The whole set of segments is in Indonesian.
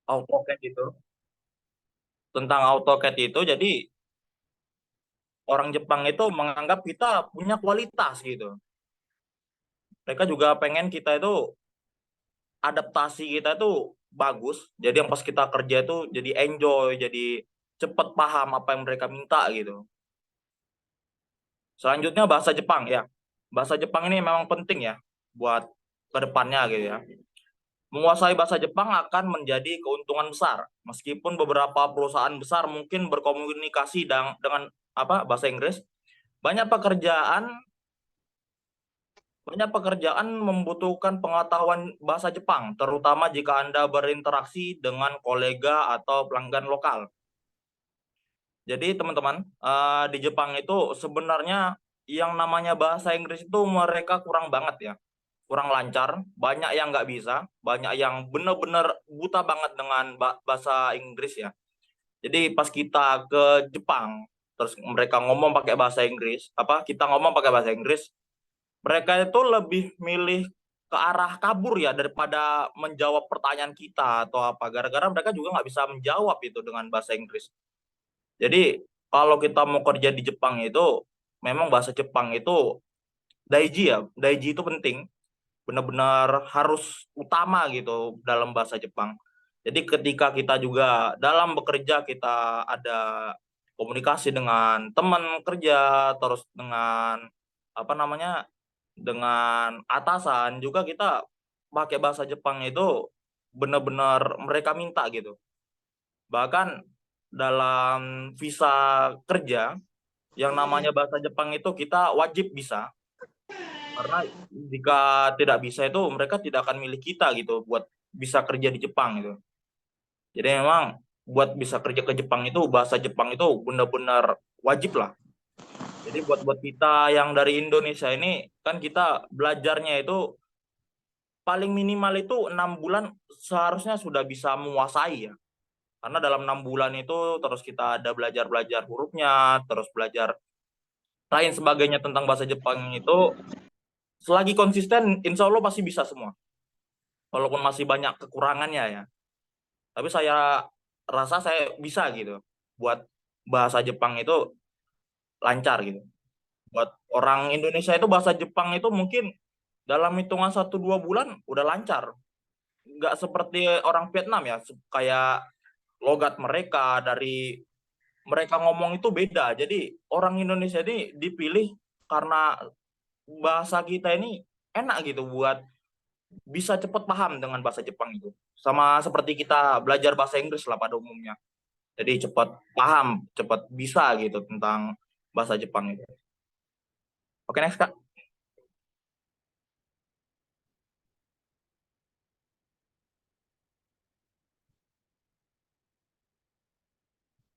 AutoCAD itu. Tentang AutoCAD itu, jadi orang Jepang itu menganggap kita punya kualitas gitu. Mereka juga pengen kita itu adaptasi kita itu bagus. Jadi yang pas kita kerja itu jadi enjoy, jadi cepet paham apa yang mereka minta gitu. Selanjutnya bahasa Jepang ya. Bahasa Jepang ini memang penting ya buat kedepannya gitu ya. Menguasai bahasa Jepang akan menjadi keuntungan besar. Meskipun beberapa perusahaan besar mungkin berkomunikasi dengan apa bahasa Inggris, banyak pekerjaan banyak pekerjaan membutuhkan pengetahuan bahasa Jepang, terutama jika Anda berinteraksi dengan kolega atau pelanggan lokal. Jadi teman-teman, di Jepang itu sebenarnya yang namanya bahasa Inggris itu mereka kurang banget ya, kurang lancar, banyak yang nggak bisa, banyak yang benar-benar buta banget dengan bahasa Inggris ya. Jadi pas kita ke Jepang, terus mereka ngomong pakai bahasa Inggris, apa kita ngomong pakai bahasa Inggris, mereka itu lebih milih ke arah kabur ya daripada menjawab pertanyaan kita atau apa. Gara-gara mereka juga nggak bisa menjawab itu dengan bahasa Inggris. Jadi kalau kita mau kerja di Jepang itu memang bahasa Jepang itu daiji ya. Daiji itu penting, benar-benar harus utama gitu dalam bahasa Jepang. Jadi ketika kita juga dalam bekerja kita ada komunikasi dengan teman kerja, terus dengan apa namanya dengan atasan juga kita pakai bahasa Jepang itu benar-benar mereka minta gitu. Bahkan dalam visa kerja yang namanya bahasa Jepang itu kita wajib bisa, karena jika tidak bisa itu mereka tidak akan milih kita gitu buat bisa kerja di Jepang gitu. Jadi memang buat bisa kerja ke Jepang itu bahasa Jepang itu benar-benar wajib lah. Jadi buat kita yang dari Indonesia ini kan kita belajarnya itu paling minimal itu 6 bulan seharusnya sudah bisa menguasai ya. Karena dalam 6 bulan itu terus kita ada belajar-belajar hurufnya, terus belajar lain sebagainya tentang bahasa Jepang itu. Selagi konsisten, insya Allah pasti bisa semua. Walaupun masih banyak kekurangannya ya. Tapi saya rasa saya bisa gitu. Buat bahasa Jepang itu lancar gitu. Buat orang Indonesia itu bahasa Jepang itu mungkin dalam hitungan 1-2 bulan udah lancar. Nggak seperti orang Vietnam ya, kayak logat mereka dari mereka ngomong itu beda. Jadi orang Indonesia ini dipilih karena bahasa kita ini enak gitu buat bisa cepat paham dengan bahasa Jepang itu. Sama seperti kita belajar bahasa Inggris lah pada umumnya. Jadi cepat paham, cepat bisa gitu tentang bahasa Jepang itu. Oke, next Kak.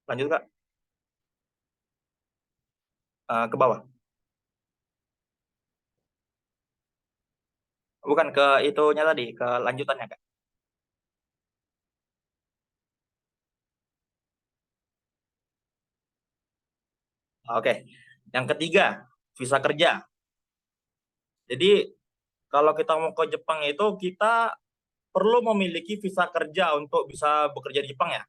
Lanjut Kak. Ke bawah. Bukan ke itunya tadi, ke lanjutannya Kak. Oke. Yang ketiga, visa kerja. Jadi kalau kita mau ke Jepang itu kita perlu memiliki visa kerja untuk bisa bekerja di Jepang ya.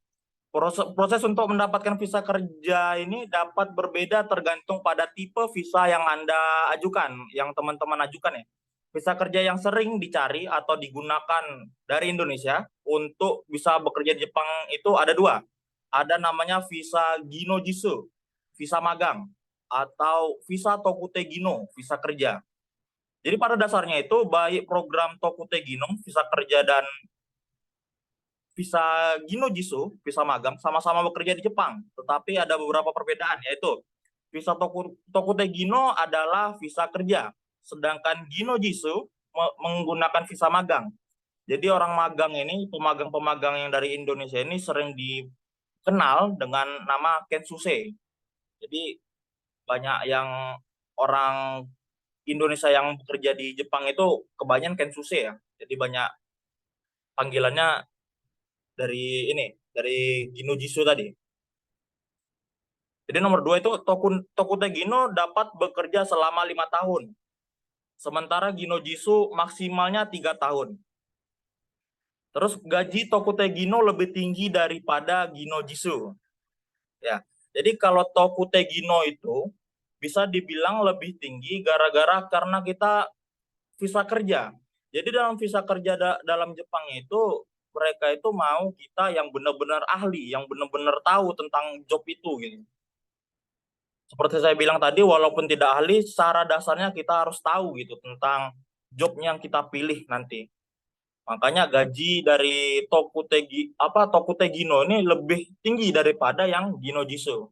Proses untuk mendapatkan visa kerja ini dapat berbeda tergantung pada tipe visa yang Anda ajukan, yang teman-teman ajukan ya. Visa kerja yang sering dicari atau digunakan dari Indonesia untuk bisa bekerja di Jepang itu ada dua. Ada namanya visa Gino Jitsu, visa magang, atau visa Tokute Gino, visa kerja. Jadi pada dasarnya itu baik program Tokute Gino, visa kerja dan visa Gino Jisoo, visa magang, sama-sama bekerja di Jepang. Tetapi ada beberapa perbedaan, yaitu visa Tokute Gino adalah visa kerja, sedangkan Gino Jisoo menggunakan visa magang. Jadi orang magang ini, pemagang-pemagang yang dari Indonesia ini sering dikenal dengan nama Kensuse. Jadi banyak yang orang Indonesia yang bekerja di Jepang itu kebanyakan Kensuse ya. Jadi banyak panggilannya dari ini, dari Gino Jisoo tadi. Jadi nomor dua itu Tokute Gino dapat bekerja selama 5 tahun. Sementara Gino Jisoo maksimalnya 3 tahun. Terus gaji Tokute Gino lebih tinggi daripada Gino Jisoo. Ya. Jadi kalau Tokute Gino itu bisa dibilang lebih tinggi gara-gara karena kita visa kerja. Jadi dalam visa kerja dalam Jepang itu mereka itu mau kita yang benar-benar ahli, yang benar-benar tahu tentang job itu gitu. Seperti saya bilang tadi, walaupun tidak ahli, secara dasarnya kita harus tahu gitu tentang job yang kita pilih nanti. Makanya gaji dari Tokute Gino ini lebih tinggi daripada yang Gino Jisoo.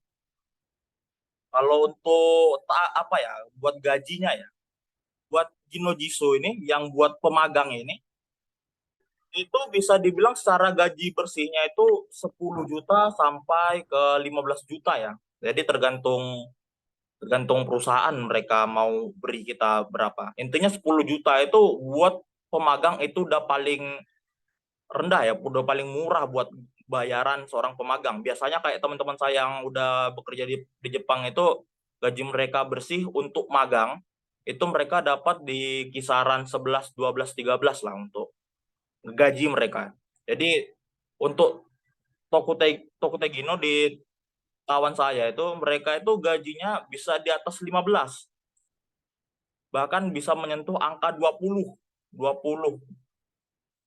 Kalau untuk apa ya, buat gajinya ya, buat Gino Jisoo ini yang buat pemagang ini itu bisa dibilang secara gaji bersihnya itu 10 juta sampai ke 15 juta ya. Jadi tergantung tergantung perusahaan mereka mau beri kita berapa. Intinya 10 juta itu buat pemagang itu udah paling rendah ya, udah paling murah buat bayaran seorang pemagang. Biasanya kayak teman-teman saya yang udah bekerja di Jepang itu gaji mereka bersih untuk magang itu mereka dapat di kisaran 11, 12, 13 lah untuk gaji mereka. Jadi untuk Tokute Gino di kawan saya itu mereka itu gajinya bisa di atas 15. Bahkan bisa menyentuh angka 20, 20,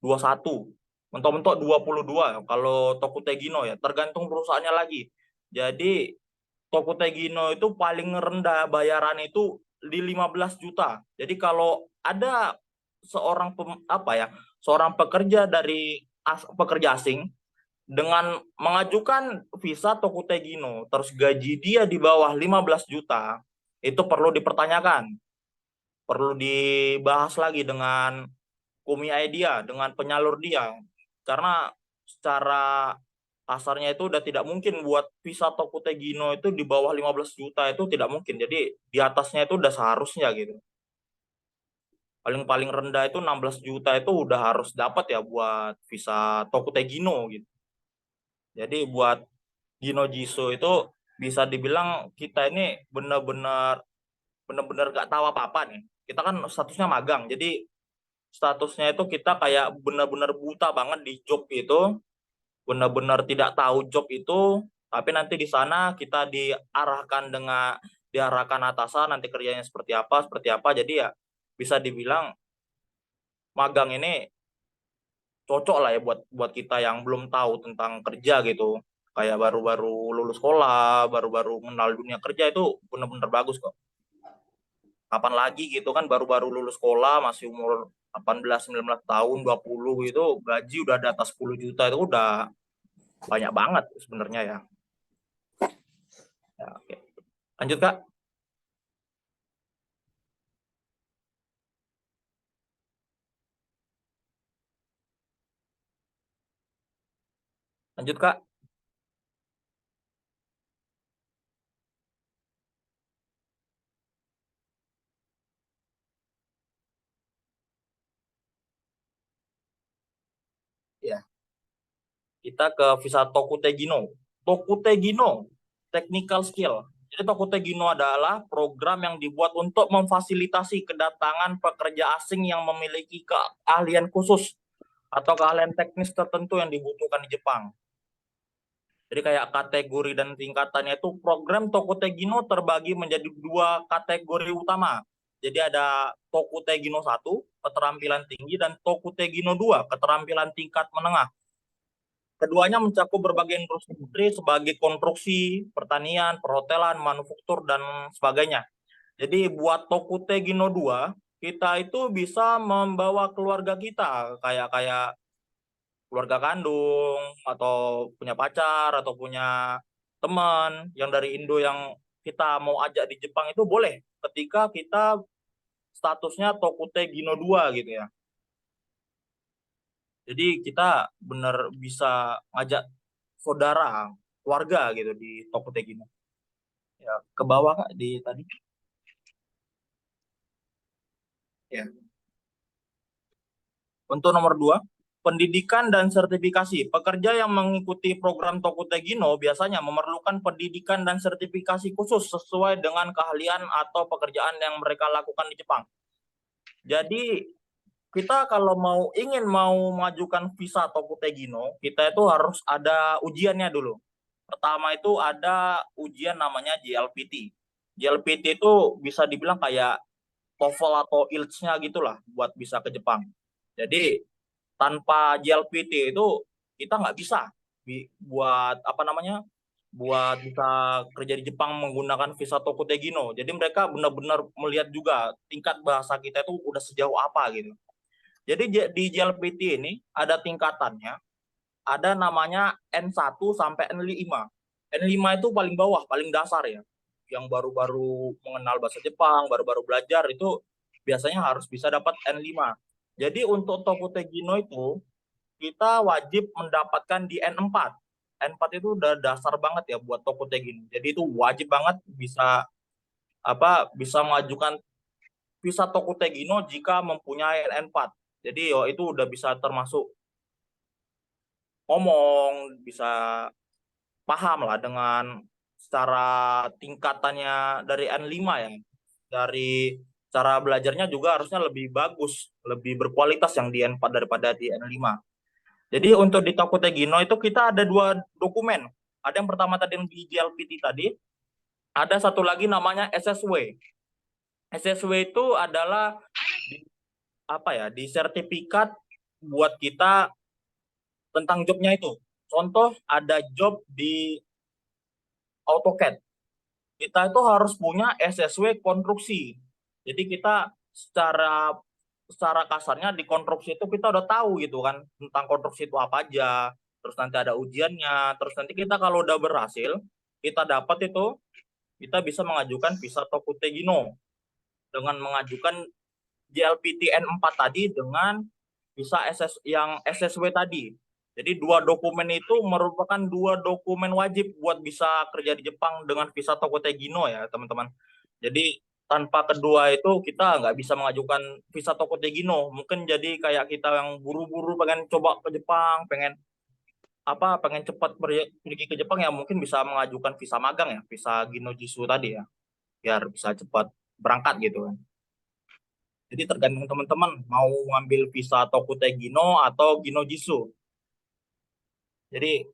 21. Mentok-mentok 22 kalau Tokute Gino ya, tergantung perusahaannya lagi. Jadi Tokute Gino itu paling rendah bayaran itu di 15 juta. Jadi kalau ada seorang seorang pekerja dari pekerja asing dengan mengajukan visa Tokute Gino, terus gaji dia di bawah 15 juta, itu perlu dipertanyakan, perlu dibahas lagi dengan Kumiai dia, dengan penyalur dia. Karena secara kasarnya itu udah tidak mungkin buat visa Tokute Gino itu di bawah 15 juta itu tidak mungkin. Jadi di atasnya itu udah seharusnya gitu. Paling-paling rendah itu 16 juta itu udah harus dapat ya buat visa Tokute Gino gitu. Jadi buat Gino Jisoo itu bisa dibilang kita ini benar-benar gak tahu apa-apa nih. Kita kan statusnya magang. Jadi statusnya itu kita kayak benar-benar buta banget di job itu, benar-benar tidak tahu job itu, tapi nanti di sana kita diarahkan atasan nanti kerjanya seperti apa. Jadi ya bisa dibilang magang ini cocok lah ya buat buat kita yang belum tahu tentang kerja gitu. Kayak baru-baru lulus sekolah, baru-baru mengenal dunia kerja itu benar-benar bagus kok. Kapan lagi gitu kan baru-baru lulus sekolah masih umur 18 19 tahun 20 gitu gaji udah di atas 10 juta itu udah banyak banget sebenarnya ya. Ya, oke. Lanjut Kak. Lanjut Kak. Ya, kita ke visa Tokute Gino. Tokute Gino, technical skill. Jadi Tokute Gino adalah program yang dibuat untuk memfasilitasi kedatangan pekerja asing yang memiliki keahlian khusus atau keahlian teknis tertentu yang dibutuhkan di Jepang. Jadi kayak kategori dan tingkatannya itu program Tokute Gino terbagi menjadi dua kategori utama. Jadi ada Tokute Gino 1, keterampilan tinggi, dan Tokute Gino 2, keterampilan tingkat menengah. Keduanya mencakup berbagai industri sebagai konstruksi, pertanian, perhotelan, manufaktur, dan sebagainya. Jadi buat Tokute Gino 2, kita itu bisa membawa keluarga kita, kayak kayak keluarga kandung atau punya pacar atau punya teman yang dari Indo yang kita mau ajak di Jepang itu boleh ketika kita statusnya Tokute Gino 2 gitu ya. Jadi kita benar bisa ngajak saudara, keluarga gitu di Tokute Gino. Ya, ke bawah Kak di tadi. Ya. Untuk nomor 2, pendidikan dan sertifikasi. Pekerja yang mengikuti program Tokute Gino biasanya memerlukan pendidikan dan sertifikasi khusus sesuai dengan keahlian atau pekerjaan yang mereka lakukan di Jepang. Jadi kita kalau ingin mengajukan visa Tokutei Gino, kita itu harus ada ujiannya dulu. Pertama itu ada ujian namanya JLPT. JLPT itu bisa dibilang kayak TOEFL atau IELTS-nya gitulah buat bisa ke Jepang. Jadi tanpa JLPT itu kita nggak bisa buat apa namanya, buat bisa kerja di Jepang menggunakan visa Tokutei Gino. Jadi mereka benar-benar melihat juga tingkat bahasa kita itu udah sejauh apa gitu. Jadi di JLPT ini ada tingkatannya, ada namanya N1 sampai N5. N5 itu paling bawah, paling dasar ya. Yang baru-baru mengenal bahasa Jepang, baru-baru belajar itu biasanya harus bisa dapat N5. Jadi untuk Tokutei Gino itu kita wajib mendapatkan di N4. N4 itu udah dasar banget ya buat Tokutei Gino. Jadi itu wajib banget bisa mengajukan visa Tokutei Gino jika mempunyai N4. Jadi itu udah bisa termasuk ngomong, bisa paham lah dengan secara tingkatannya dari N5 ya. Dari cara belajarnya juga harusnya lebih bagus, lebih berkualitas yang di N4 daripada di N5. Jadi untuk di Tokutei Gino itu kita ada 2 dokumen. Ada yang pertama tadi yang di JLPT tadi, ada satu lagi namanya SSW. SSW itu adalah di sertifikat buat kita tentang jobnya itu. Contoh ada job di AutoCAD. Kita itu harus punya SSW konstruksi. Jadi kita secara secara kasarnya di konstruksi itu kita udah tahu gitu kan tentang konstruksi itu apa aja. Terus nanti ada ujiannya. Terus nanti kita kalau udah berhasil, kita dapat itu, kita bisa mengajukan visa Tokutei Gino dengan mengajukan JLPT N4 tadi dengan visa yang SSW tadi. Jadi 2 dokumen itu merupakan 2 dokumen wajib buat bisa kerja di Jepang dengan visa Tokutei Gino ya teman-teman. Jadi tanpa kedua itu kita nggak bisa mengajukan visa Tokutei Gino. Mungkin jadi kayak kita yang buru-buru pengen coba ke Jepang, pengen cepat pergi ke Jepang ya mungkin bisa mengajukan visa magang ya, visa Gino Jitsu tadi ya, biar bisa cepat berangkat gitu kan. Jadi tergantung teman-teman mau ngambil visa Tokutei Gino atau Gino Jitsu. Jadi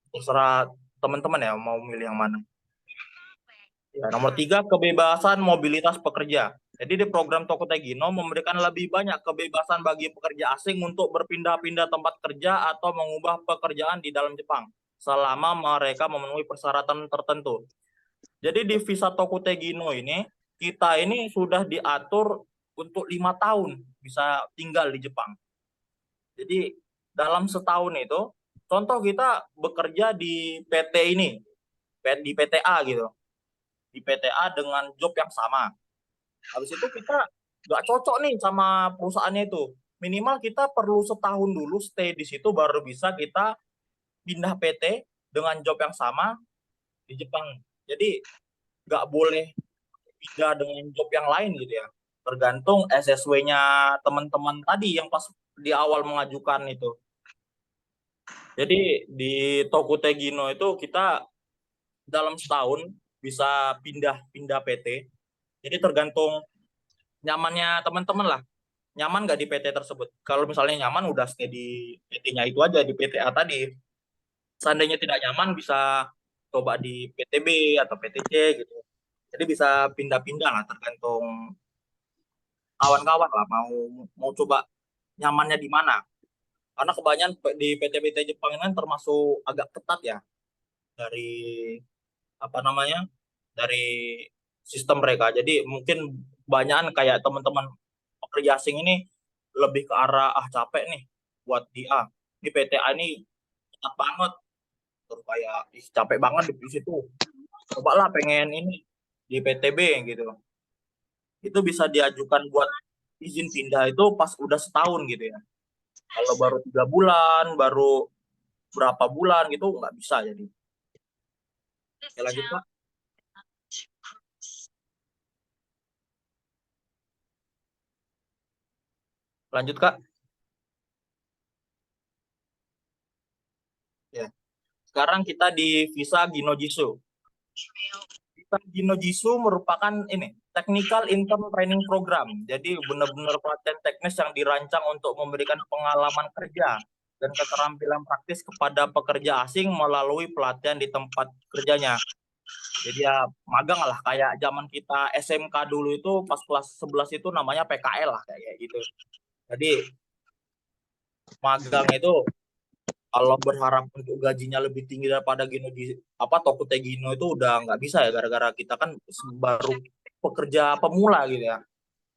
terserah teman-teman ya mau milih yang mana. Ya, nomor 3, kebebasan mobilitas pekerja. Jadi di program Tokutei Gino memberikan lebih banyak kebebasan bagi pekerja asing untuk berpindah-pindah tempat kerja atau mengubah pekerjaan di dalam Jepang selama mereka memenuhi persyaratan tertentu. Jadi di visa Tokutei Gino ini, kita ini sudah diatur untuk 5 tahun bisa tinggal di Jepang. Jadi dalam setahun itu, contoh kita bekerja di PT ini, di PTA gitu, di PTA dengan job yang sama. Habis itu kita nggak cocok nih sama perusahaannya itu. Minimal kita perlu setahun dulu stay di situ baru bisa kita pindah PT dengan job yang sama di Jepang. Jadi nggak boleh pindah dengan job yang lain gitu ya. Tergantung SSW-nya teman-teman tadi yang pas di awal mengajukan itu. Jadi di Tokutei Gino itu kita dalam setahun bisa pindah-pindah PT. Jadi tergantung nyamannya teman-teman lah. Nyaman nggak di PT tersebut. Kalau misalnya nyaman udah stay di PT-nya itu aja, di PTA tadi. Seandainya tidak nyaman bisa coba di PTB atau PTC gitu. Jadi bisa pindah-pindah lah tergantung kawan-kawan lah mau mau coba nyamannya di mana. Karena kebanyakan di PT-PT Jepang ini kan termasuk agak ketat ya dari apa namanya, dari sistem mereka. Jadi mungkin kebanyakan kayak teman-teman pekerja asing ini lebih ke arah capek nih buat di di PTA ini ketat banget, terus kayak capek banget di situ. Cobalah pengen ini di PTB gitu. Itu bisa diajukan buat izin pindah itu pas udah setahun gitu ya. Kalau baru 3 bulan, baru berapa bulan gitu nggak bisa jadi. Oke, lanjut Pak. Lanjut Kak. Ya. Sekarang kita di visa Gino Jitsu. Gino-Jisoo merupakan ini technical intern training program. Jadi benar-benar pelatihan teknis yang dirancang untuk memberikan pengalaman kerja dan keterampilan praktis kepada pekerja asing melalui pelatihan di tempat kerjanya. Jadi ya magang lah kayak zaman kita SMK dulu itu pas kelas 11 itu namanya PKL lah kayak gitu. Jadi magang itu kalau berharap untuk gajinya lebih tinggi daripada Gino di Tokute Gino itu udah nggak bisa ya gara-gara kita kan baru pekerja pemula gitu ya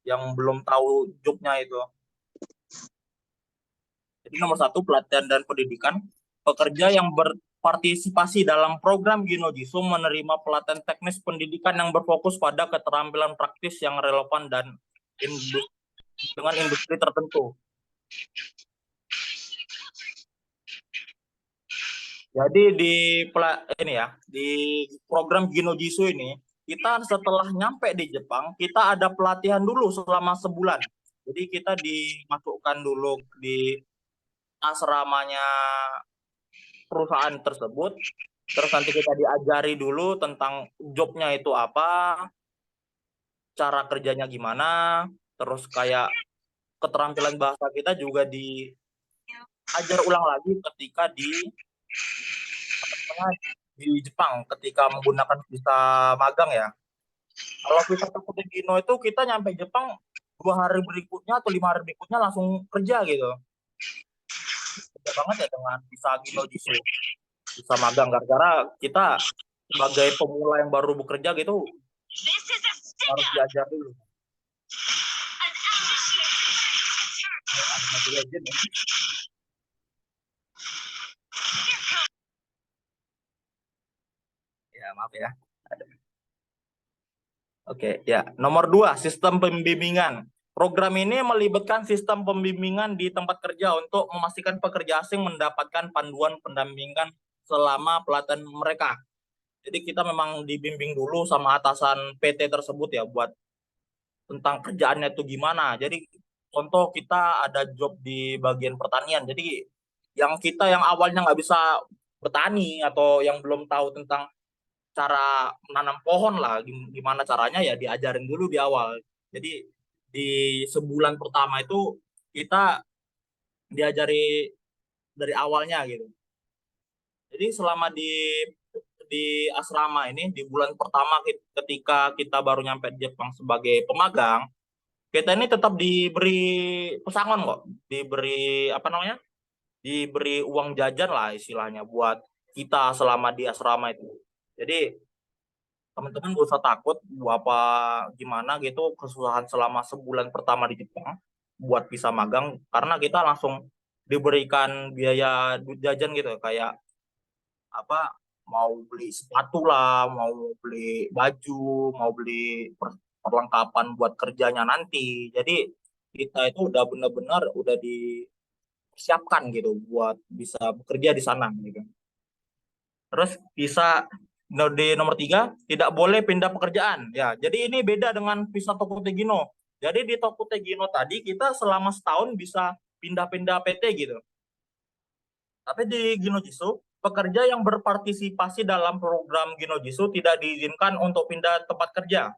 yang belum tahu jobnya itu. Jadi nomor satu pelatihan dan pendidikan pekerja yang berpartisipasi dalam program Gino Jisoo menerima pelatihan teknis pendidikan yang berfokus pada keterampilan praktis yang relevan dan dengan industri tertentu. Jadi di program Gino Jisoo ini kita setelah nyampe di Jepang kita ada pelatihan dulu selama sebulan. Jadi kita dimasukkan dulu di asramanya perusahaan tersebut. Terus nanti kita diajari dulu tentang jobnya itu apa, cara kerjanya gimana, terus kayak keterampilan bahasa kita juga diajar ulang lagi ketika di Jepang ketika menggunakan visa magang ya. Kalau visa Takute Gino itu kita nyampe Jepang 2 hari berikutnya atau 5 hari berikutnya langsung kerja gitu. Beda banget ya dengan visa Gino Jisoo, visa magang gara-gara kita sebagai pemula yang baru bekerja gitu harus diajar dulu. Ya maaf ya. Oke, ya. Nomor 2, sistem pembimbingan. Program ini melibatkan sistem pembimbingan di tempat kerja untuk memastikan pekerja asing mendapatkan panduan pendampingan selama pelatihan mereka. Jadi kita memang dibimbing dulu sama atasan PT tersebut ya buat tentang kerjaannya itu gimana. Jadi contoh kita ada job di bagian pertanian. Jadi yang awalnya nggak bisa bertani atau yang belum tahu tentang cara menanam pohon lah gimana caranya ya diajarin dulu di awal. Jadi di sebulan pertama itu kita diajari dari awalnya gitu. Jadi selama di asrama ini di bulan pertama ketika kita baru nyampe di Jepang sebagai pemagang, kita ini tetap diberi pesangon kok, diberi apa namanya? Diberi uang jajan lah istilahnya buat kita selama di asrama itu. Jadi teman-teman gak usah takut apa gimana gitu kesusahan selama sebulan pertama di Jepang buat bisa magang karena kita langsung diberikan biaya jajan gitu kayak apa mau beli sepatu lah, mau beli baju, mau beli perlengkapan buat kerjanya nanti. Jadi kita itu udah benar-benar udah disiapkan gitu buat bisa bekerja di sana gitu. Terus bisa di nomor 3 tidak boleh pindah pekerjaan. Ya, jadi ini beda dengan visa Tokute Gino. Jadi di Tokute Gino tadi kita selama setahun bisa pindah-pindah PT gitu. Tapi di Gino Jisoo, pekerja yang berpartisipasi dalam program Gino Jisoo tidak diizinkan untuk pindah tempat kerja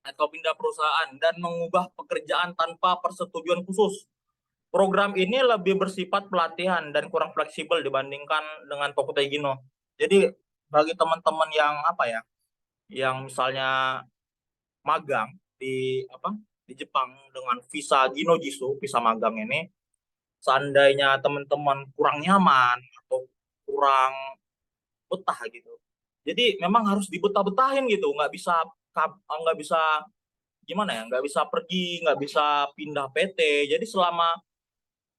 atau pindah perusahaan dan mengubah pekerjaan tanpa persetujuan khusus. Program ini lebih bersifat pelatihan dan kurang fleksibel dibandingkan dengan Tokute Gino. Jadi bagi teman-teman yang yang misalnya magang di Jepang dengan visa Gino Jisoo, visa magang ini, seandainya teman-teman kurang nyaman atau kurang betah gitu. Jadi memang harus dibetah-betahin gitu, nggak bisa gimana ya, nggak bisa pergi, nggak bisa pindah PT. Jadi selama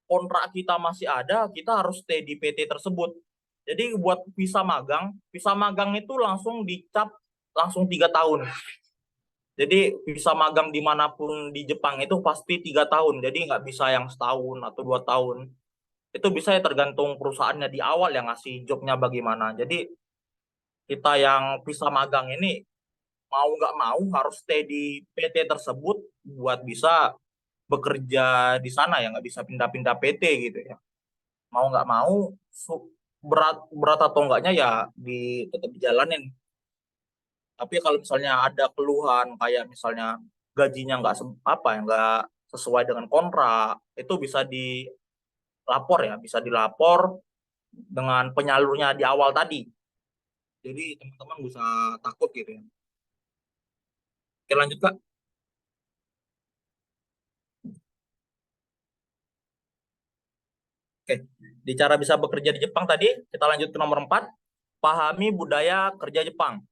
kontrak kita masih ada, kita harus stay di PT tersebut. Jadi buat visa magang itu langsung dicap langsung 3 tahun. Jadi visa magang dimanapun di Jepang itu pasti 3 tahun. Jadi nggak bisa yang setahun atau 2 tahun. Itu bisa ya tergantung perusahaannya di awal yang ngasih jobnya bagaimana. Jadi kita yang visa magang ini mau nggak mau harus stay di PT tersebut buat bisa bekerja di sana ya nggak bisa pindah-pindah PT gitu ya. Mau nggak mau berat berat atau enggaknya ya tetap dijalanin. Tapi kalau misalnya ada keluhan kayak misalnya gajinya nggak sesuai dengan kontrak, itu bisa dilapor ya, bisa dilapor dengan penyalurnya di awal tadi. Jadi teman-teman nggak usah takut gitu ya. Oke, lanjut Kak. Oke, di cara bisa bekerja di Jepang tadi, kita lanjut ke nomor 4. Pahami budaya kerja Jepang.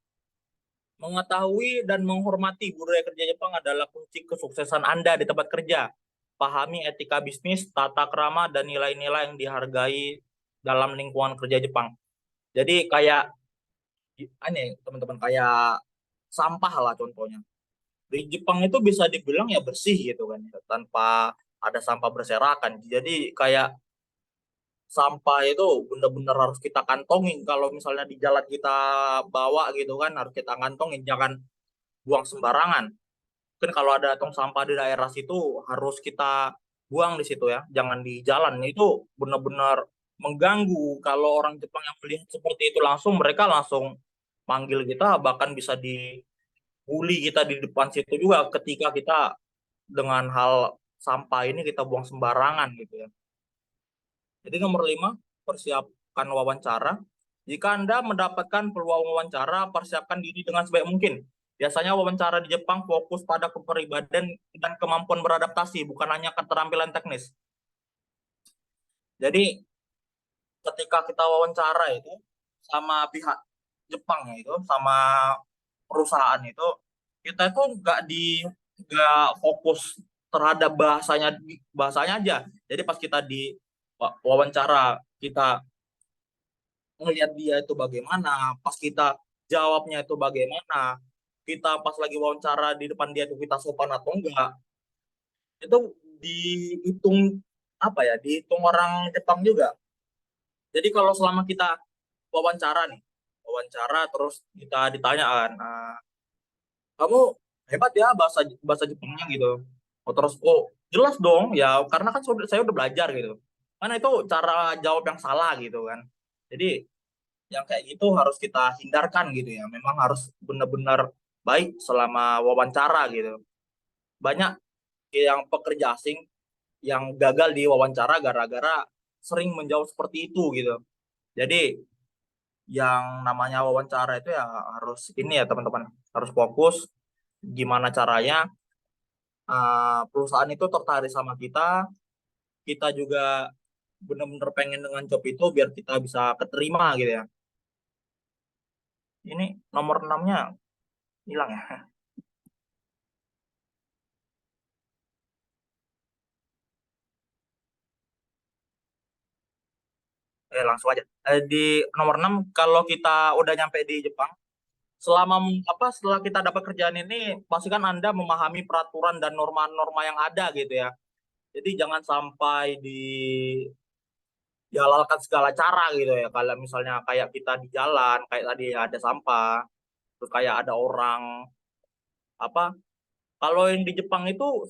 Mengetahui dan menghormati budaya kerja Jepang adalah kunci kesuksesan Anda di tempat kerja. Pahami etika bisnis, tata krama, dan nilai-nilai yang dihargai dalam lingkungan kerja Jepang. Jadi kayak aneh teman-teman, kayak sampah lah contohnya. Di Jepang itu bisa dibilang ya bersih gitu kan, ya, tanpa ada sampah berserakan. Jadi kayak sampah itu benar-benar harus kita kantongin. Kalau misalnya di jalan kita bawa gitu kan, harus kita kantongin, jangan buang sembarangan. Kan kalau ada tong sampah di daerah situ harus kita buang di situ ya, jangan di jalan. Itu benar-benar mengganggu. Kalau orang Jepang yang melihat seperti itu langsung, mereka langsung manggil kita, bahkan bisa dibully kita di depan situ juga ketika kita dengan hal sampah ini kita buang sembarangan gitu ya. Jadi nomor 5, persiapkan wawancara. Jika Anda mendapatkan peluang wawancara, persiapkan diri dengan sebaik mungkin. Biasanya wawancara di Jepang fokus pada kepribadian dan kemampuan beradaptasi, bukan hanya keterampilan teknis. Jadi ketika kita wawancara itu sama pihak Jepang ya itu, sama perusahaan itu, kita itu nggak fokus terhadap bahasanya aja. Jadi pas kita di wawancara, kita ngelihat dia itu bagaimana, pas kita jawabnya itu bagaimana, kita pas lagi wawancara di depan dia itu kita sopan atau enggak, itu dihitung apa ya, dihitung orang Jepang juga. Jadi kalau selama kita wawancara nih, wawancara terus kita ditanya kan, kamu hebat ya bahasa bahasa Jepangnya gitu. Oh, terus jelas dong ya karena kan saya udah belajar gitu. Karena itu cara jawab yang salah gitu kan. Jadi yang kayak gitu harus kita hindarkan gitu ya. Memang harus benar-benar baik selama wawancara gitu. Banyak yang pekerja asing yang gagal di wawancara gara-gara sering menjawab seperti itu gitu. Jadi yang namanya wawancara itu ya harus ini ya teman-teman, harus fokus gimana caranya perusahaan itu tertarik sama kita, kita juga benar-benar pengen dengan job itu biar kita bisa keterima gitu ya. Ini nomor 6-nya hilang ya. Langsung aja. Di nomor 6, kalau kita udah nyampe di Jepang, setelah kita dapat kerjaan ini, pastikan Anda memahami peraturan dan norma-norma yang ada gitu ya. Jadi jangan sampai dihalalkan segala cara gitu ya. Kalau misalnya kayak kita di jalan, kayak tadi ada sampah, terus kayak ada orang apa? Kalau yang di Jepang itu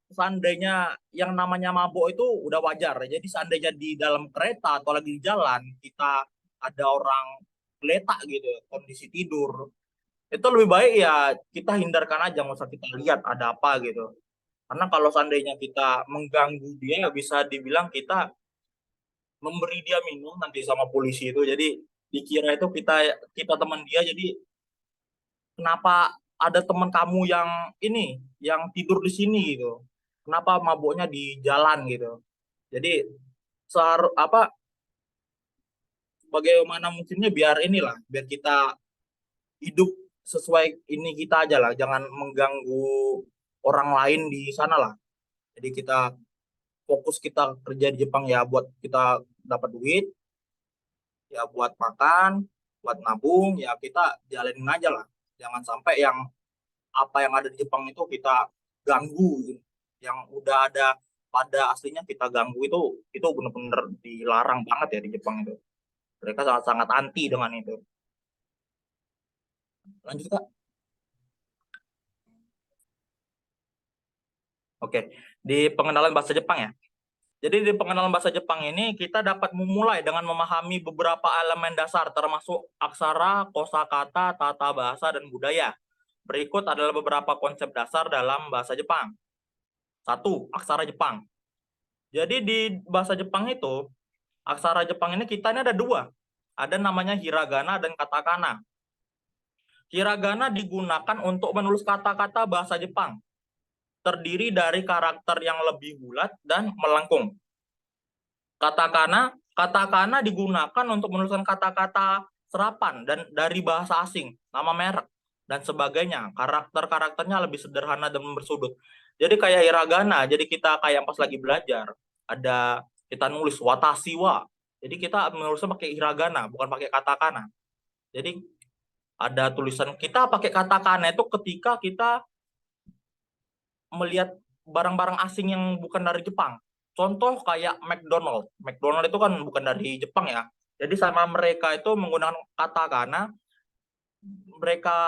seandainya yang namanya mabuk itu udah wajar. Jadi seandainya di dalam kereta atau lagi di jalan kita ada orang geletak gitu, kondisi tidur, itu lebih baik ya kita hindarkan aja, nggak usah kita lihat ada apa gitu. Karena kalau seandainya kita mengganggu dia, bisa dibilang kita memberi dia minum nanti sama polisi itu. Jadi dikira itu kita kita teman dia. Jadi kenapa ada teman kamu yang ini yang tidur di sini gitu? Kenapa mabuknya di jalan gitu? Jadi apa bagaimana mungkinnya biar inilah biar kita hidup sesuai ini kita aja lah, jangan mengganggu orang lain di sana lah. Jadi kita fokus kita kerja di Jepang ya buat kita dapat duit, ya buat makan, buat nabung, ya kita jalanin aja lah. Jangan sampai yang apa yang ada di Jepang itu kita ganggu gitu. Yang udah ada pada aslinya kita ganggu itu benar-benar dilarang banget ya di Jepang itu. Mereka sangat-sangat anti dengan itu. Lanjut Kak. Oke, di pengenalan bahasa Jepang ya. Jadi di pengenalan bahasa Jepang ini kita dapat memulai dengan memahami beberapa elemen dasar termasuk aksara, kosakata, tata bahasa, dan budaya. Berikut adalah beberapa konsep dasar dalam bahasa Jepang. 1. Aksara Jepang. Jadi di bahasa Jepang itu, aksara Jepang ini kita ini ada dua. Ada namanya hiragana dan katakana. Hiragana digunakan untuk menulis kata-kata bahasa Jepang. Terdiri dari karakter yang lebih bulat dan melengkung. Katakana digunakan untuk menuliskan kata-kata serapan dan dari bahasa asing, nama merek, dan sebagainya. Karakter-karakternya lebih sederhana dan bersudut. Jadi kayak hiragana, jadi kita kayak pas lagi belajar, ada kita nulis watashi wa. Jadi kita menulisnya pakai hiragana, bukan pakai katakana. Jadi ada tulisan kita pakai katakana itu ketika kita melihat barang-barang asing yang bukan dari Jepang. Contoh kayak McDonald. McDonald itu kan bukan dari Jepang ya. Jadi sama mereka itu menggunakan katakana, mereka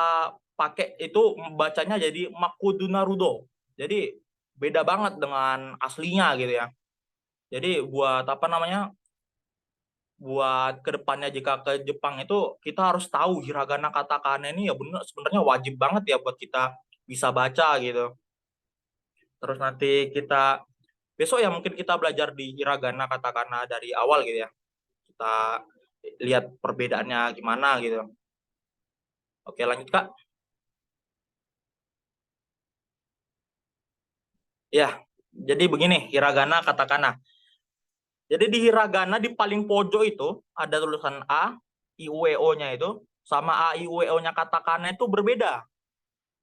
pakai itu bacanya jadi Makudu Naruto. Jadi beda banget dengan aslinya gitu ya. Jadi buat apa namanya? Buat kedepannya jika ke Jepang itu kita harus tahu hiragana katakana ini ya benar sebenarnya wajib banget ya buat kita bisa baca gitu. Terus nanti kita besok ya mungkin kita belajar di hiragana katakana dari awal gitu ya. Kita lihat perbedaannya gimana gitu. Oke, lanjut Kak. Ya, jadi begini hiragana katakana. Jadi di hiragana di paling pojok itu ada tulisan A, I, U, E, O-nya itu sama A, I, U, E, O-nya katakana itu berbeda.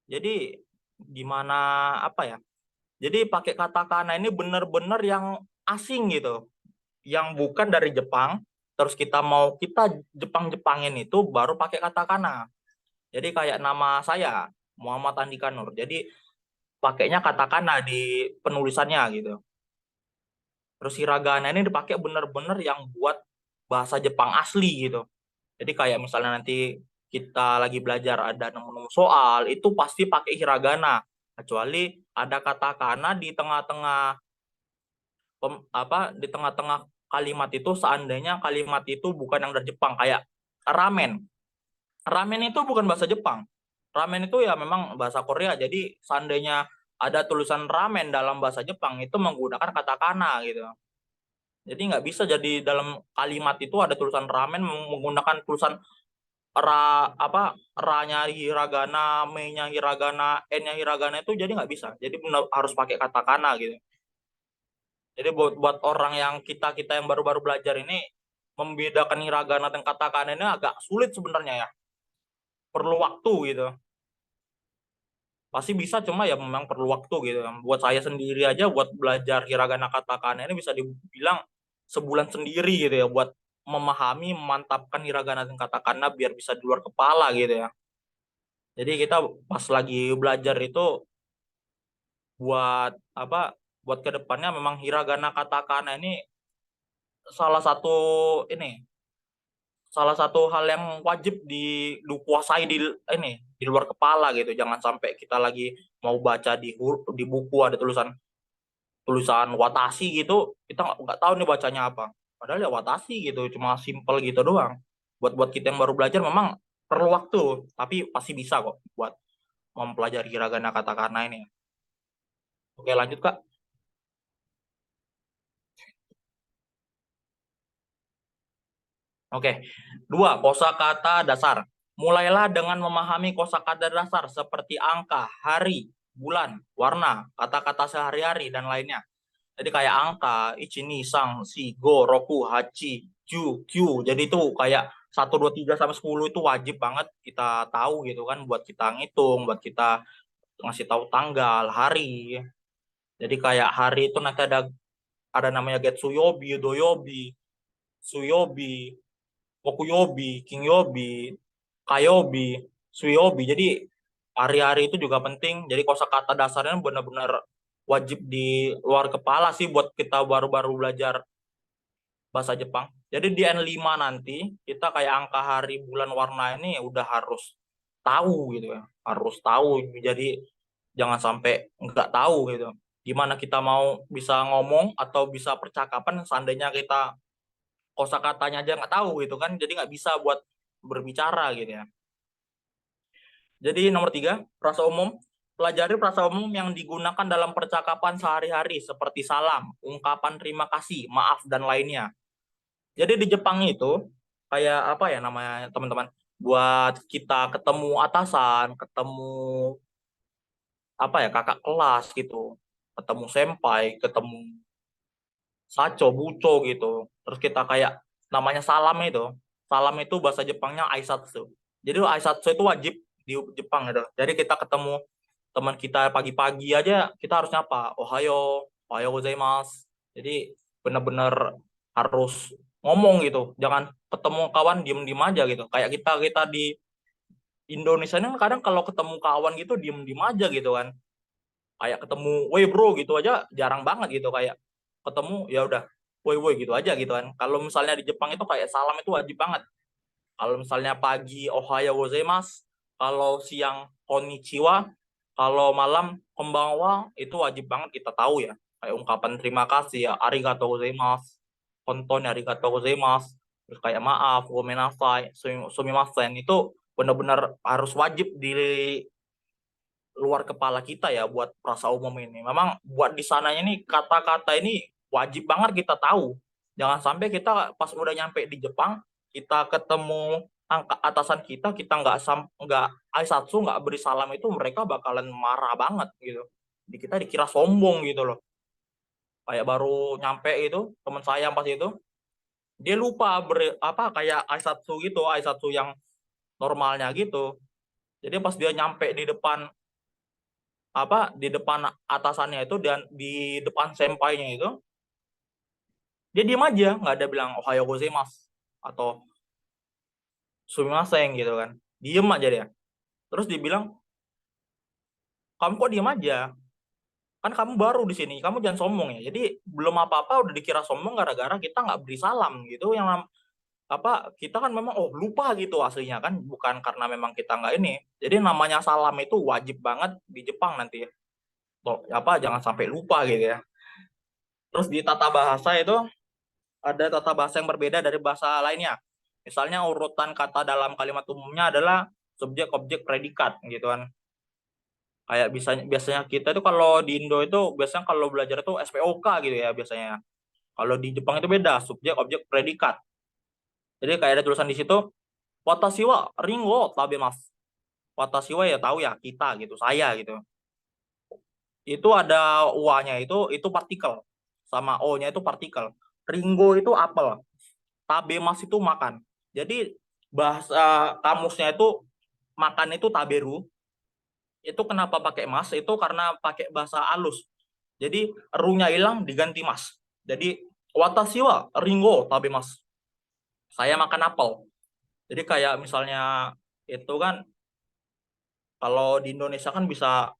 Jadi gimana apa ya? Jadi pakai katakana ini benar-benar yang asing gitu, yang bukan dari Jepang. Terus kita Jepang-Jepangin itu baru pakai katakana. Jadi kayak nama saya Muhammad Andika Nur. Jadi pakainya katakana di penulisannya gitu. Terus hiragana ini dipakai benar-benar yang buat bahasa Jepang asli gitu. Jadi kayak misalnya nanti kita lagi belajar ada nemu soal itu pasti pakai hiragana. Kecuali ada katakana di tengah-tengah di tengah-tengah kalimat itu seandainya kalimat itu bukan yang dari Jepang kayak ramen. Ramen itu bukan bahasa Jepang. Ramen itu ya memang bahasa Korea. Jadi seandainya ada tulisan ramen dalam bahasa Jepang itu menggunakan katakana gitu. Jadi nggak bisa jadi dalam kalimat itu ada tulisan ramen menggunakan tulisan ra-nya hiragana, me-nya hiragana, n-nya hiragana itu jadi nggak bisa. Jadi benar harus pakai katakana gitu. Jadi buat orang yang kita yang baru-baru belajar ini membedakan hiragana dan katakana ini agak sulit sebenarnya ya. Perlu waktu gitu. Pasti bisa cuma ya memang perlu waktu gitu. Buat saya sendiri aja buat belajar hiragana katakana ini bisa dibilang sebulan sendiri gitu ya buat memahami, memantapkan hiragana dan katakana biar bisa di luar kepala gitu ya. Jadi kita pas lagi belajar itu buat apa? Buat kedepannya memang hiragana katakana ini salah satu ini salah satu hal yang wajib dikuasai di luar kepala gitu. Jangan sampai kita lagi mau baca di buku ada tulisan tulisan watashi gitu, kita nggak tahu nih bacanya apa. Padahal ya watashi gitu, cuma simple gitu doang. Buat kita yang baru belajar memang perlu waktu, tapi pasti bisa kok buat mempelajari hiragana katakana ini. Oke, lanjut Kak. Oke. 2. Kosakata dasar. Mulailah dengan memahami kosakata dasar seperti angka, hari, bulan, warna, kata-kata sehari-hari, dan lainnya. Jadi kayak angka, ichi, ni, sang, si, go, roku, hachi, ju, kyu. Jadi itu kayak 1, 2, 3 sampai 10 itu wajib banget kita tahu gitu kan. Buat kita ngitung, buat kita ngasih tahu tanggal, hari. Jadi kayak hari itu nanti ada namanya Getsuyobi, Doyobi, Suyobi, Mokuyobi, Kingyobi, Kayobi, Suyobi. Jadi hari-hari itu juga penting. Jadi kosakata dasarnya benar-benar wajib di luar kepala sih buat kita baru-baru belajar bahasa Jepang. Jadi di N5 nanti kita kayak angka hari bulan warna ini udah harus tahu gitu ya. Harus tahu. Jadi jangan sampai nggak tahu gitu. gimana kita mau bisa ngomong atau bisa percakapan seandainya kita kosakatanya aja nggak tahu gitu kan, jadi nggak bisa buat berbicara gitu ya. Jadi nomor 3, frasa umum. Pelajari frasa umum yang digunakan dalam percakapan sehari-hari seperti salam, ungkapan terima kasih, maaf, dan lainnya. Jadi di Jepang itu kayak apa ya namanya teman-teman? Buat kita ketemu atasan, ketemu apa ya kakak kelas gitu, ketemu senpai, ketemu sacho, buco gitu. Terus kita kayak namanya salam itu. Salam itu bahasa Jepangnya aisatsu. Jadi aisatsu itu wajib di Jepang gitu. Jadi kita ketemu teman kita pagi-pagi aja kita harus nyapa, ohayo, ohayo gozaimasu. Jadi benar-benar harus ngomong gitu. Jangan ketemu kawan diem-diem aja gitu. Kayak kita di Indonesia ini kadang kalau ketemu kawan gitu diem-diem aja gitu kan. Kayak ketemu, woi bro gitu aja jarang banget gitu, kayak ketemu ya udah woi woi gitu aja gitu kan. Kalau misalnya di Jepang itu kayak salam itu wajib banget. Kalau misalnya pagi ohayo gozaimasu, kalau siang konnichiwa, kalau malam konbanwa, itu wajib banget kita tahu ya. Kayak ungkapan terima kasih ya, arigatou gozaimasu, konton arigatou gozaimasu, terus kayak maaf, gomenasai, sumimasen, itu benar-benar harus wajib di luar kepala kita ya buat frasa umum ini. Memang buat di sananya nih kata-kata ini wajib banget kita tahu. Jangan sampai kita pas udah nyampe di Jepang, kita ketemu atasan kita, kita nggak aisatsu, nggak beri salam, itu mereka bakalan marah banget gitu. Di kita dikira sombong gitu loh. Kayak baru nyampe itu teman saya pas itu, dia lupa apa kayak aisatsu gitu, aisatsu yang normalnya gitu. Jadi pas dia nyampe di depan apa di depan atasannya itu dan di depan sempainya itu, dia diem aja, nggak ada bilang ohayo gozaimasu atau sumimasen gitu kan, diem aja dia. Terus dibilang, kamu kok diem aja, kan kamu baru di sini, kamu jangan sombong ya. Jadi belum apa-apa udah dikira sombong gara-gara kita nggak beri salam gitu. Apa kita kan memang lupa gitu aslinya kan, bukan karena memang kita nggak ini. Jadi namanya salam itu wajib banget di Jepang nanti ya. Apa jangan sampai lupa gitu ya. Terus di tata bahasa itu ada tata bahasa yang berbeda dari bahasa lainnya. Misalnya urutan kata dalam kalimat umumnya adalah subjek, objek, predikat gitu kan. Kayak biasanya kita itu kalau di Indo itu biasanya kalau belajar itu SPOK gitu ya biasanya. Kalau di Jepang itu beda, subjek, objek, predikat. Jadi kayak ada tulisan di situ, watashi wa ringo tabemasu. Watashi wa ya tahu ya kita gitu, saya gitu. Itu ada wa-nya itu partikel, sama o-nya itu partikel. Ringo itu apel, tabemas itu makan. Jadi bahasa kamusnya itu makan itu taberu. Itu kenapa pakai mas? Itu karena pakai bahasa alus. Jadi ru-nya hilang diganti mas. Jadi watashi wa ringo tabemas. Saya makan apel. Jadi kayak misalnya itu kan kalau di Indonesia kan bisa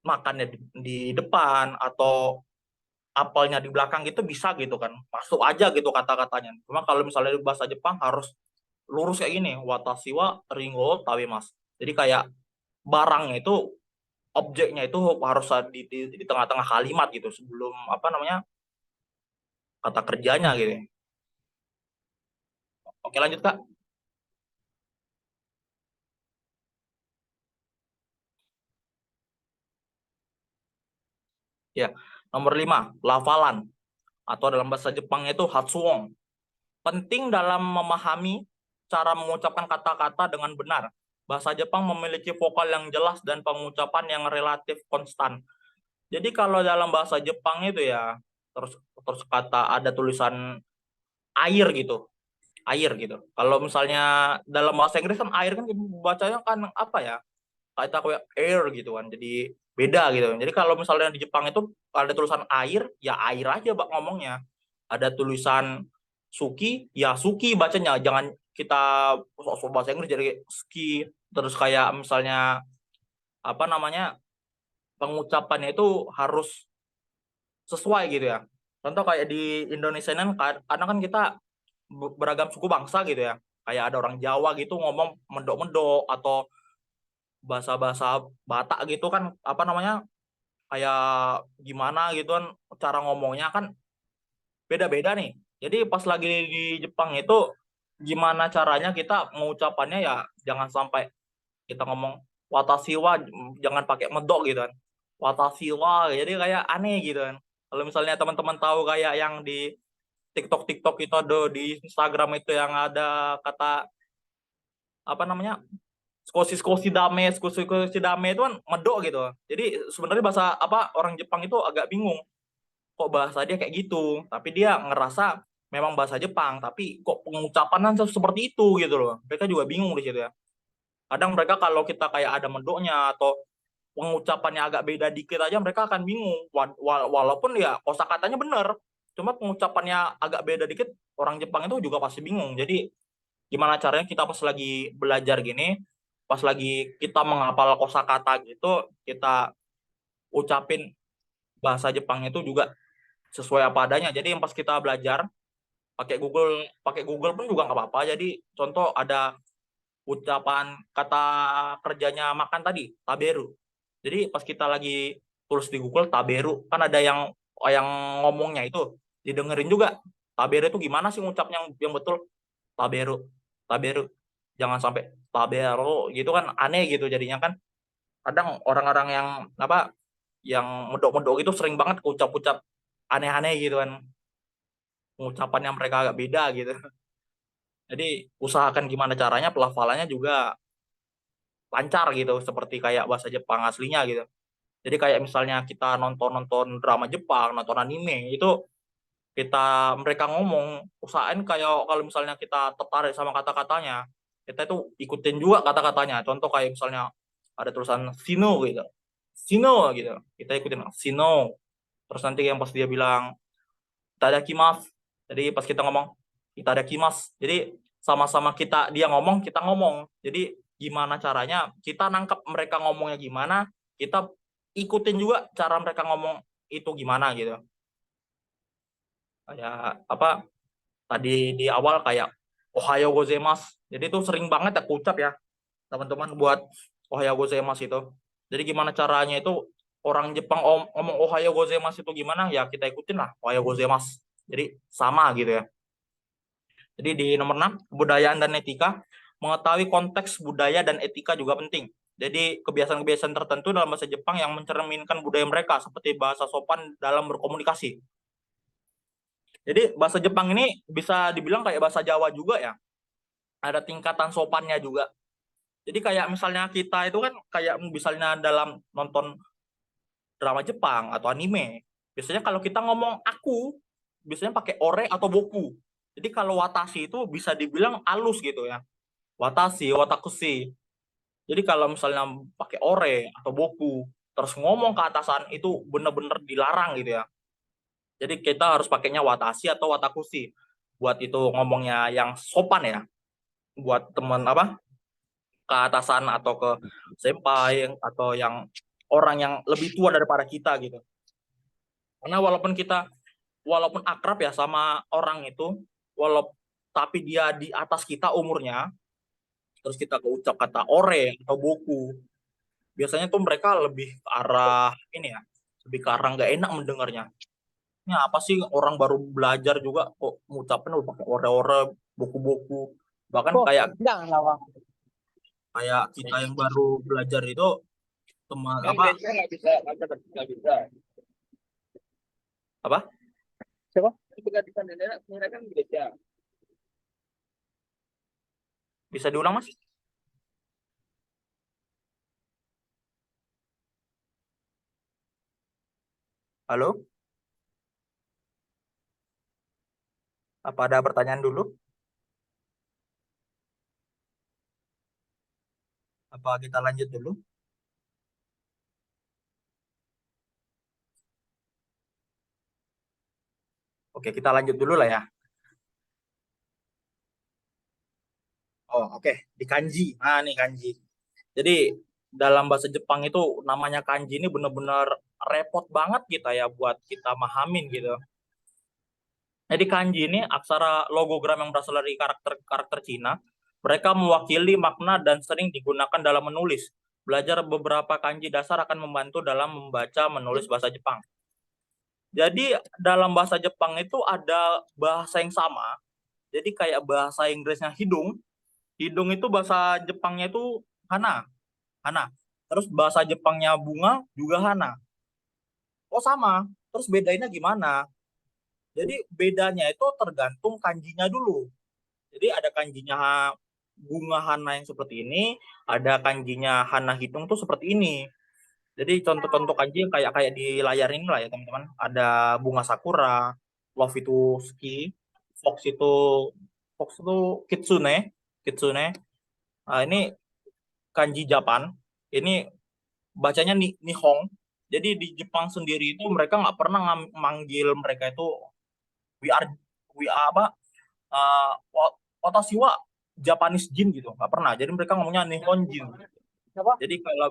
makannya di depan atau apelnya di belakang gitu bisa gitu kan. Masuk aja gitu kata-katanya. Cuma kalau misalnya di bahasa Jepang harus lurus kayak gini, watashi wa ringo tabemas. Jadi kayak barangnya itu, objeknya itu harus di tengah-tengah kalimat gitu sebelum apa namanya kata kerjanya gitu. Oke lanjut Kak. Ya, nomor 5, lafalan atau dalam bahasa Jepangnya itu hatsuon. Penting dalam memahami cara mengucapkan kata-kata dengan benar. Bahasa Jepang memiliki vokal yang jelas dan pengucapan yang relatif konstan. Jadi kalau dalam bahasa Jepang itu ya terus terus kata ada tulisan air gitu, air gitu. Kalau misalnya dalam bahasa Inggris kan air kan bacanya kan apa ya? Kayak kayak air gitu kan. Jadi beda gitu. Jadi kalau misalnya di Jepang itu ada tulisan air, ya air aja Pak ngomongnya. Ada tulisan suki, ya suki bacanya. Jangan kita sok bahasa Inggris jadi ski. Terus kayak misalnya apa namanya pengucapannya itu harus sesuai gitu ya. Contoh kayak di Indonesia kan karena kan kita beragam suku bangsa gitu ya. Kayak ada orang Jawa gitu ngomong mendok-mendok atau bahasa-bahasa Batak gitu kan apa namanya kayak gimana gitu kan cara ngomongnya kan beda-beda nih. Jadi pas lagi di Jepang itu gimana caranya kita mengucapannya ya jangan sampai kita ngomong watashi wa jangan pakai medok gitu kan. Watashi wa jadi kayak aneh gitu kan. Kalau misalnya teman-teman tahu kayak yang di TikTok itu ada di Instagram itu yang ada kata apa namanya skoshi dame itu kan medok gitu. Jadi sebenarnya bahasa apa orang Jepang itu agak bingung kok bahasa dia kayak gitu. Tapi dia ngerasa memang bahasa Jepang, tapi kok pengucapannya seperti itu gitu loh. Mereka juga bingung di situ ya. Kadang mereka kalau kita kayak ada medoknya atau pengucapannya agak beda dikit aja mereka akan bingung. Walaupun ya kosakatanya benar, cuma pengucapannya agak beda dikit orang Jepang itu juga pasti bingung. Jadi gimana caranya kita pas lagi belajar gini, pas lagi kita menghafal kosakata gitu, kita ucapin bahasa Jepang itu juga sesuai apa adanya. Jadi yang pas kita belajar pakai Google pun juga nggak apa-apa. Jadi contoh ada ucapan kata kerjanya makan tadi, taberu. Jadi pas kita lagi tulis di Google taberu, kan ada yang ngomongnya itu didengerin juga. Taberu itu gimana sih ngucapnya yang betul? Taberu, taberu. Jangan sampai taberu gitu kan aneh gitu jadinya kan. Kadang orang-orang yang apa yang medok-medok itu sering banget ucap-ucap aneh-aneh gitu kan. Pengucapannya mereka agak beda gitu. Jadi usahakan gimana caranya pelafalannya juga lancar gitu seperti kayak bahasa Jepang aslinya gitu. Jadi kayak misalnya kita nonton drama Jepang, nonton anime itu mereka ngomong usahain kayak kalau misalnya kita tertarik sama kata-katanya, kita itu ikutin juga kata-katanya. Contoh kayak misalnya ada tulisan sino gitu. Sino gitu. Kita ikutin sino. Terus nanti yang pas dia bilang itadakimasu. Jadi pas kita ngomong itadakimasu. Jadi sama-sama dia ngomong, kita ngomong. Jadi gimana caranya kita nangkep mereka ngomongnya gimana, kita ikutin juga cara mereka ngomong itu gimana gitu. Kayak apa tadi di awal kayak ohayo gozaimasu. Jadi itu sering banget aku ucap ya, teman-teman buat ohayo gozaimasu itu. Jadi gimana caranya itu orang Jepang ngomong ohayo gozaimasu itu gimana? Ya kita ikutin lah ohayo gozaimasu. Jadi sama gitu ya. Jadi di nomor 6, kebudayaan dan etika. Mengetahui konteks budaya dan etika juga penting. Jadi kebiasaan-kebiasaan tertentu dalam bahasa Jepang yang mencerminkan budaya mereka, seperti bahasa sopan dalam berkomunikasi. Jadi bahasa Jepang ini bisa dibilang kayak bahasa Jawa juga ya. Ada tingkatan sopannya juga. Jadi kayak misalnya kita itu kan kayak misalnya dalam nonton drama Jepang atau anime. Biasanya kalau kita ngomong aku, biasanya pakai ore atau boku. Jadi kalau watashi itu bisa dibilang halus gitu ya. Watashi, watakushi. Jadi kalau misalnya pakai ore atau boku, terus ngomong ke atasan itu bener-bener dilarang gitu ya. Jadi kita harus pakainya watashi atau watakushi. Buat itu ngomongnya yang sopan ya. Buat teman apa ke atasan atau ke senpai atau yang orang yang lebih tua daripada kita gitu. Karena walaupun akrab ya sama orang itu, tapi dia di atas kita umurnya, terus kita keucap kata ore atau boku, biasanya tuh mereka lebih ke arah ini ya, lebih ke arah nggak enak mendengarnya. Ini apa sih orang baru belajar juga kok ngucapin udah pakai ore-ore, boku-boku. Bahkan Kok kayak jangan lawang. kayak kita yang baru belajar itu teman Yang apa biasa nggak bisa. apa Siapa? Penggantian nenek sebenarnya kan beda. bisa diulang Mas? Halo? Apa ada pertanyaan dulu? Apa kita lanjut dulu? Oke, kita lanjut dulu lah ya. Oh, oke. Di kanji. Nah, nih kanji. Jadi dalam bahasa Jepang itu namanya kanji ini benar-benar repot banget kita ya buat kita mahamin gitu. Jadi kanji ini aksara logogram yang berasal dari karakter Cina. Mereka mewakili makna dan sering digunakan dalam menulis. Belajar beberapa kanji dasar akan membantu dalam membaca menulis bahasa Jepang. Jadi dalam bahasa Jepang itu ada bahasa yang sama. Jadi kayak bahasa Inggrisnya hidung. Hidung itu bahasa Jepangnya itu hana. Hana. Terus bahasa Jepangnya bunga juga hana. Oh sama. Terus bedainnya gimana? Jadi bedanya itu tergantung kanjinya dulu. Jadi ada kanjinya bunga hana yang seperti ini, ada kanjinya hana hidung tuh seperti ini. Jadi contoh-contoh kanji yang kayak kayak di layar ini lah ya teman-teman. Ada bunga sakura, love itu ski, fox itu kitsune, kitsune. Nah, ini kanji Japan. Ini bacanya nihong. Jadi di Jepang sendiri itu mereka nggak pernah manggil mereka itu we are apa? Watashi wa Japanese Jin gitu, nggak pernah. Jadi mereka ngomongnya Nihon Jin. Jadi kalau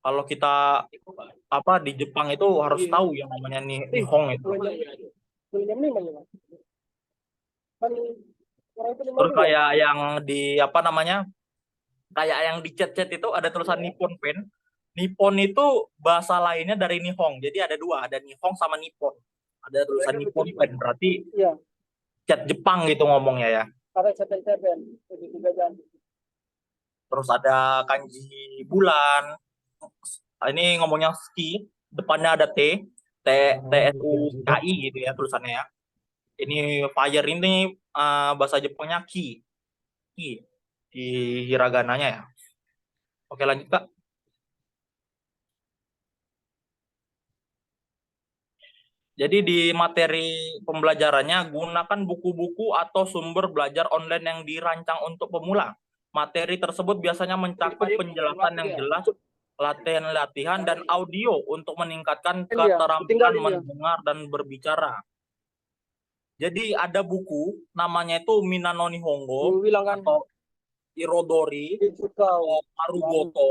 kalau kita apa di Jepang itu harus tahu yang namanya Nihong itu. Terus kayak yang di apa namanya? Kayak yang di chat-chat itu ada tulisan Nippon Pen. Nippon itu bahasa lainnya dari Nihong. Jadi ada dua, ada Nihong sama Nippon. Ada tulisan Nippon Pen, berarti chat Jepang gitu ngomongnya ya. Terus ada kanji bulan. Ini ngomongnya ski, depannya ada TSUKI gitu ya tulisannya ya. Ini fire ini bahasa Jepangnya ki di hiragananya ya. Oke lanjut Kak. Jadi di materi pembelajarannya gunakan buku-buku atau sumber belajar online yang dirancang untuk pemula. Materi tersebut biasanya mencakup penjelasan yang jelas, latihan-latihan dan audio untuk meningkatkan keterampilan mendengar dan berbicara. Jadi ada buku namanya itu Minano Nihongo atau Irodori atau Marugoto.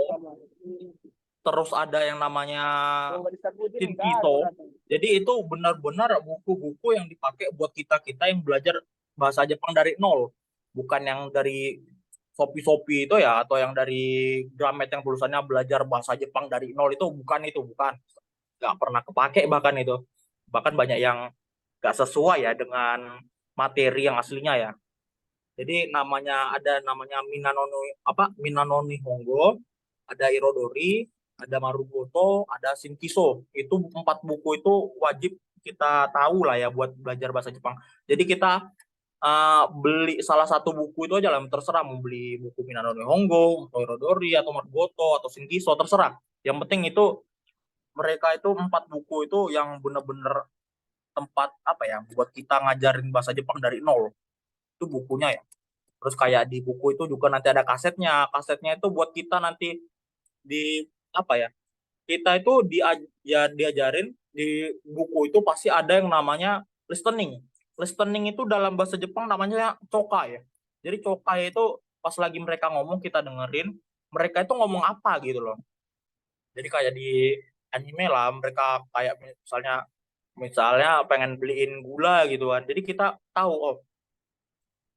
Terus ada yang namanya Shinkiso. Jadi itu benar-benar buku-buku yang dipakai buat kita-kita yang belajar bahasa Jepang dari nol. Bukan yang dari Shopee itu ya, atau yang dari Gramet yang tulisannya belajar bahasa Jepang dari nol itu bukan. Nggak pernah kepake bahkan itu. Bahkan banyak yang nggak sesuai ya dengan materi yang aslinya ya. Jadi ada namanya Minano Nihongo, ada Irodori, ada Marugoto, ada Shinkiso. Itu 4 buku itu wajib kita tahu lah ya buat belajar bahasa Jepang. Jadi kita beli salah satu buku itu aja lah, terserah mau beli buku Minano Nihongo, atau Irodori, atau Marugoto, atau Shinkiso, terserah. Yang penting itu mereka itu 4 buku itu yang benar-benar tempat apa ya buat kita ngajarin bahasa Jepang dari nol. Itu bukunya ya. Terus kayak di buku itu juga nanti ada kasetnya. Kasetnya itu buat kita nanti di apa ya? Kita itu diajarin di buku itu pasti ada yang namanya listening. Listening itu dalam bahasa Jepang namanya chokai ya. Jadi chokai itu pas lagi mereka ngomong kita dengerin, mereka itu ngomong apa gitu loh. Jadi kayak di anime lah mereka kayak misalnya pengen beliin gula gitu kan. Jadi kita tahu oh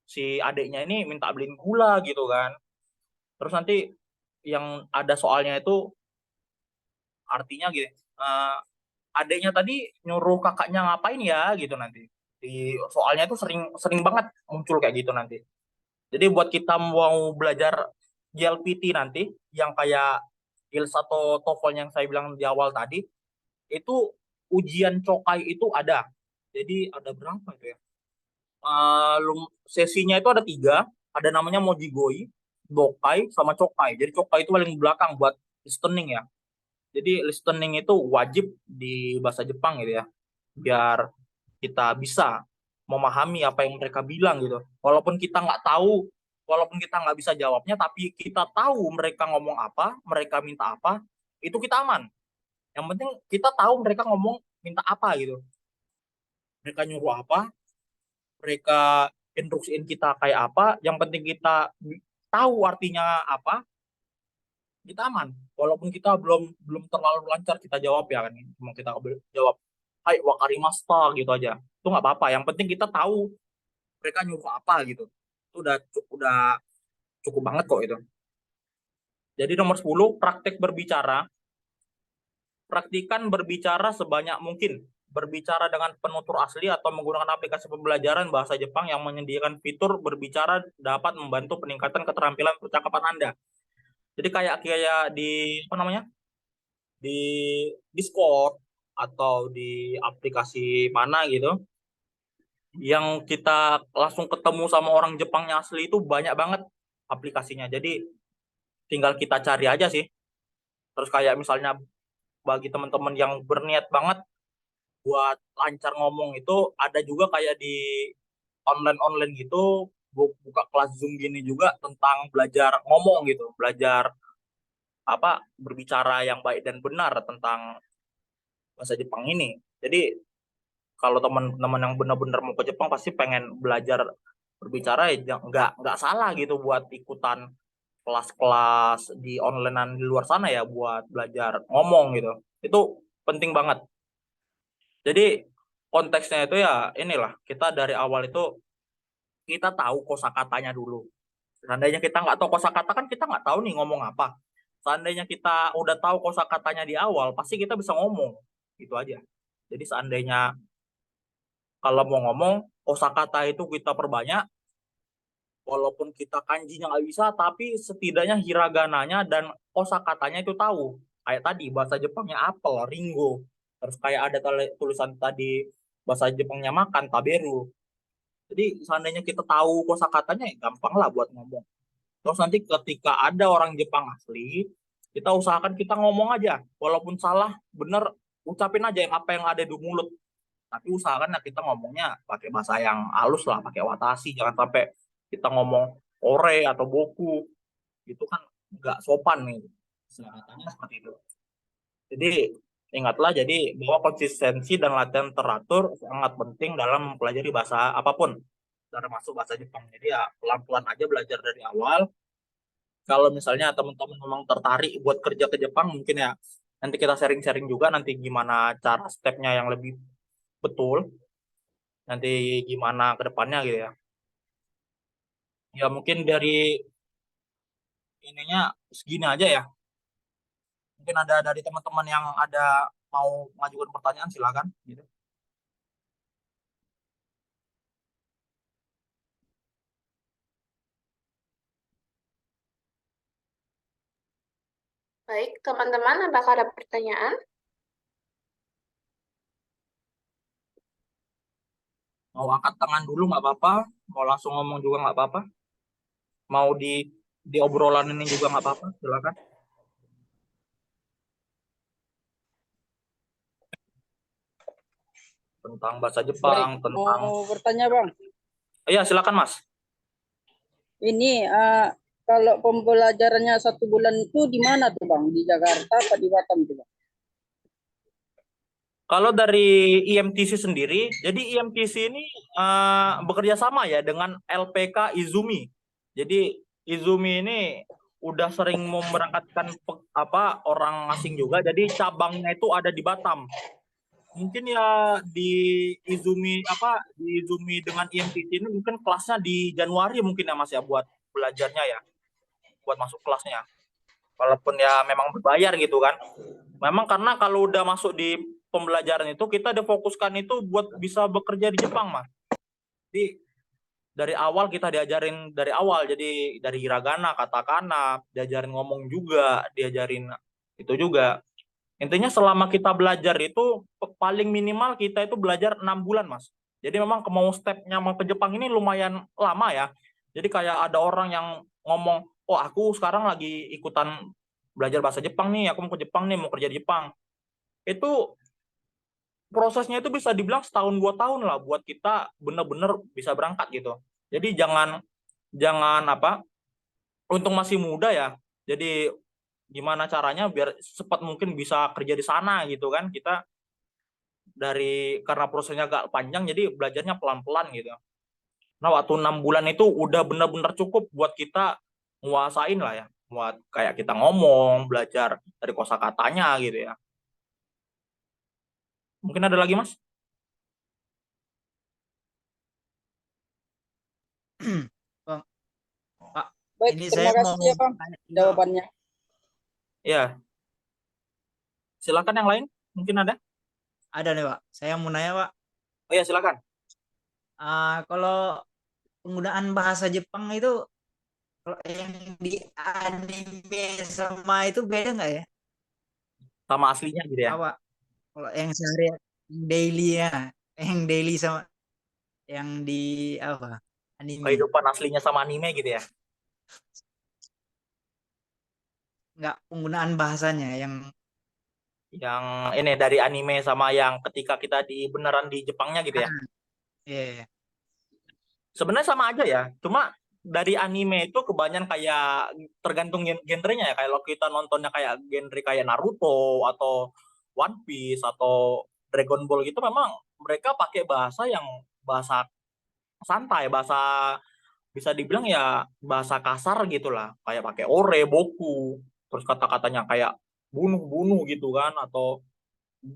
si adiknya ini minta beliin gula gitu kan. Terus nanti yang ada soalnya itu artinya gitu. Adiknya tadi nyuruh kakaknya ngapain ya gitu nanti. Di soalnya itu sering sering banget muncul kayak gitu nanti. Jadi buat kita mau belajar JLPT nanti yang kayak IELTS atau TOEFL yang saya bilang di awal tadi itu ujian cokai itu ada. Jadi ada berapa itu ya? Sesinya itu ada 3, ada namanya Mojigoi, Dokai, sama Cokai. Jadi Cokai itu paling belakang buat listening ya. Jadi listening itu wajib di bahasa Jepang gitu ya, biar kita bisa memahami apa yang mereka bilang gitu. Walaupun kita nggak bisa jawabnya, tapi kita tahu mereka ngomong apa, mereka minta apa, itu kita aman. Yang penting kita tahu mereka ngomong minta apa gitu. Mereka nyuruh apa, mereka instruksiin kita kayak apa, yang penting kita tahu artinya apa, kita aman. Walaupun kita belum belum terlalu lancar kita jawab ya kan, cuma kita jawab hai wakarimashita gitu aja, itu nggak apa-apa. Yang penting kita tahu mereka nyuruh apa gitu, itu udah cukup banget kok itu. Jadi nomor 10, praktek berbicara. Praktikan berbicara sebanyak mungkin. Berbicara dengan penutur asli atau menggunakan aplikasi pembelajaran bahasa Jepang yang menyediakan fitur berbicara dapat membantu peningkatan keterampilan percakapan Anda. Jadi kayak kayak di apa namanya? Di Discord atau di aplikasi mana gitu yang kita langsung ketemu sama orang Jepangnya asli itu banyak banget aplikasinya. Jadi tinggal kita cari aja sih. Terus kayak misalnya bagi teman-teman yang berniat banget buat lancar ngomong itu ada juga kayak di online-online gitu buka kelas Zoom gini juga tentang belajar ngomong gitu, belajar apa berbicara yang baik dan benar tentang bahasa Jepang ini. Jadi kalau teman-teman yang benar-benar mau ke Jepang pasti pengen belajar berbicara ya nggak salah gitu buat ikutan kelas-kelas di online di luar sana ya buat belajar ngomong gitu. Itu penting banget. Jadi konteksnya itu ya inilah kita dari awal itu kita tahu kosakatanya dulu. Seandainya kita nggak tahu kosakata kan kita nggak tahu nih ngomong apa. Seandainya kita udah tahu kosakatanya di awal, pasti kita bisa ngomong. Gitu aja. Jadi seandainya kalau mau ngomong kosakata itu kita perbanyak, walaupun kita kanjinya nggak bisa, tapi setidaknya hiragananya dan kosakatanya itu tahu. Kayak tadi bahasa Jepangnya apel, ringo. Terus kayak ada tulisan tadi bahasa Jepangnya makan, taberu. Jadi seandainya kita tahu kosakatanya, ya gampang lah buat ngomong. Terus nanti ketika ada orang Jepang asli, kita usahakan kita ngomong aja. Walaupun salah, bener, ucapin aja apa yang ada di mulut. Tapi usahakan ya kita ngomongnya pakai bahasa yang halus lah, pakai watashi. Jangan sampai kita ngomong ore atau boku. Itu kan nggak sopan nih. Katanya seperti itu. Jadi ingatlah jadi bahwa konsistensi dan latihan teratur sangat penting dalam mempelajari bahasa apapun, termasuk bahasa Jepang. Jadi ya pelan-pelan aja belajar dari awal. Kalau misalnya teman-teman memang tertarik buat kerja ke Jepang, mungkin ya nanti kita sharing-sharing juga nanti gimana cara stepnya yang lebih betul, nanti gimana ke depannya gitu ya. Ya mungkin dari ininya segini aja ya. Mungkin ada dari teman-teman yang ada mau mengajukan pertanyaan silakan gitu. Baik, teman-teman, apakah ada pertanyaan? Mau angkat tangan dulu nggak apa-apa, mau langsung ngomong juga nggak apa-apa, mau di obrolan ini juga nggak apa-apa, silakan. Tentang bahasa Baik, Jepang, tentang mau bertanya Bang. iya silakan Mas. Ini kalau pembelajarannya 1 bulan itu di mana tuh Bang? Di Jakarta apa di Batam tuh Bang? Kalau dari IMTC sendiri, jadi IMTC ini bekerja sama ya dengan LPK Izumi. Jadi Izumi ini udah sering memberangkatkan orang asing juga. Jadi cabangnya itu ada di Batam. Mungkin ya di Izumi dengan IMTC ini mungkin kelasnya di Januari mungkin ya Mas ya buat belajarnya ya, buat masuk kelasnya. Walaupun ya memang berbayar gitu kan. Memang karena kalau udah masuk di pembelajaran itu kita difokuskan itu buat bisa bekerja di Jepang, Mas. Jadi dari awal kita diajarin dari awal, jadi dari hiragana, katakana, diajarin ngomong juga, diajarin itu juga. Intinya selama kita belajar itu paling minimal kita itu belajar 6 bulan, Mas. Jadi memang mau stepnya mau ke Jepang ini lumayan lama ya. Jadi kayak ada orang yang ngomong, oh aku sekarang lagi ikutan belajar bahasa Jepang nih, aku mau ke Jepang nih, mau kerja di Jepang. Itu prosesnya itu bisa dibilang setahun 2 tahun lah buat kita bener-bener bisa berangkat gitu. Jadi jangan jangan untung masih muda ya. Jadi gimana caranya biar cepat mungkin bisa kerja di sana gitu kan. Kita karena prosesnya agak panjang jadi belajarnya pelan-pelan gitu. Nah, waktu 6 bulan itu udah bener-bener cukup buat kita nguasain lah ya. Buat kayak kita ngomong, belajar dari kosakatanya gitu ya. Mungkin ada lagi, Mas? Bang, Pak, Baik, ini terima saya kasih mau ya Bang tanya juga. jawabannya. Ya, silakan yang lain. Mungkin ada? Ada nih Pak, saya mau nanya Pak, Oh ya, silakan. kalau penggunaan bahasa Jepang itu kalau yang di anime sama itu beda nggak ya? Sama aslinya gitu ya. Apa? Kalau yang sehari daily ya, yang daily sama yang di apa? Anime. Kehidupan aslinya sama anime gitu ya. Nggak penggunaan bahasanya yang Yang ini dari anime sama yang ketika kita di beneran di Jepangnya gitu ya. iya, iya. Sebenarnya sama aja ya. Cuma dari anime itu kebanyakan kayak tergantung genrenya ya. Kayak kalau kita nontonnya kayak genre kayak Naruto atau One Piece atau Dragon Ball gitu, memang mereka pakai bahasa yang bahasa santai, bahasa bisa dibilang ya bahasa kasar gitulah, kayak pakai ore, boku, terus kata-katanya kayak bunuh-bunuh gitu kan, atau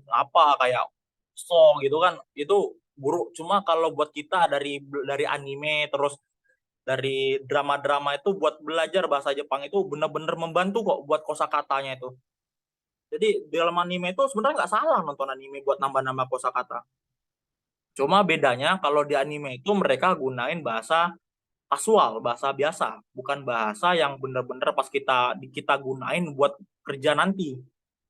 apa kayak so gitu kan, itu buruk. Cuma kalau buat kita dari anime terus dari drama-drama itu buat belajar bahasa Jepang itu bener-bener membantu kok buat kosakatanya itu. Jadi di dalam anime itu sebenarnya nggak salah nonton anime buat nambah-nambah kosakata. Cuma bedanya kalau di anime itu mereka gunain bahasa kasual, bahasa biasa, bukan bahasa yang bener-bener pas kita gunain buat kerja nanti.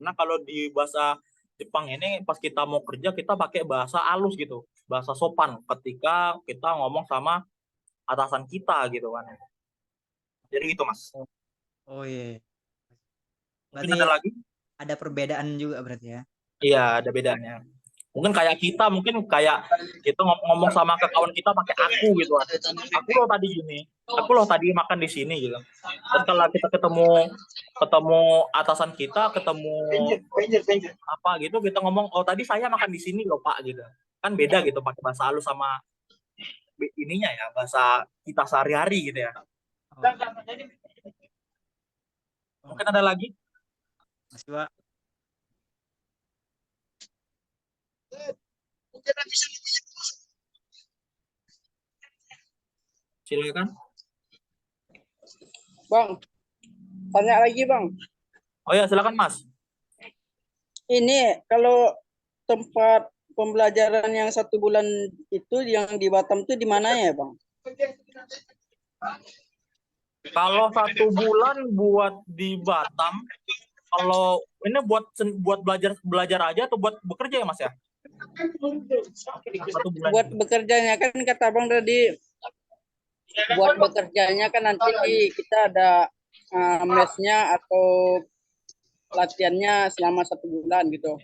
Nah, kalau di bahasa Jepang ini pas kita mau kerja kita pakai bahasa halus gitu, bahasa sopan ketika kita ngomong sama atasan kita gitu kan. Jadi gitu, Mas. Oh iya. Mungkin Berarti ada lagi? ada perbedaan juga berarti ya. Iya, ada bedanya. Mungkin kayak kita, mungkin kayak kita ngomong sama ke kawan kita pakai aku gitu kan. Aku loh tadi gini, aku loh tadi makan di sini gitu. Terus kalau kita ketemu ketemu atasan kita, ketemu apa gitu, kita ngomong, oh tadi saya makan di sini loh Pak gitu. Kan beda gitu pakai bahasa halus sama ininya ya, bahasa kita sehari-hari gitu ya. Oh, Mungkin ada lagi? masih Pak. Silakan. Bang, tanya lagi bang. Oh ya, silakan Mas. Ini kalau tempat pembelajaran yang 1 bulan itu yang di Batam itu di mana ya bang? Kalau 1 bulan buat di Batam, kalau ini buat belajar belajar aja atau buat bekerja ya Mas ya? 1 bulan. Buat bekerjanya kan kata bang tadi, buat bekerjanya kan nanti kita ada mesnya atau latihannya selama 1 bulan gitu.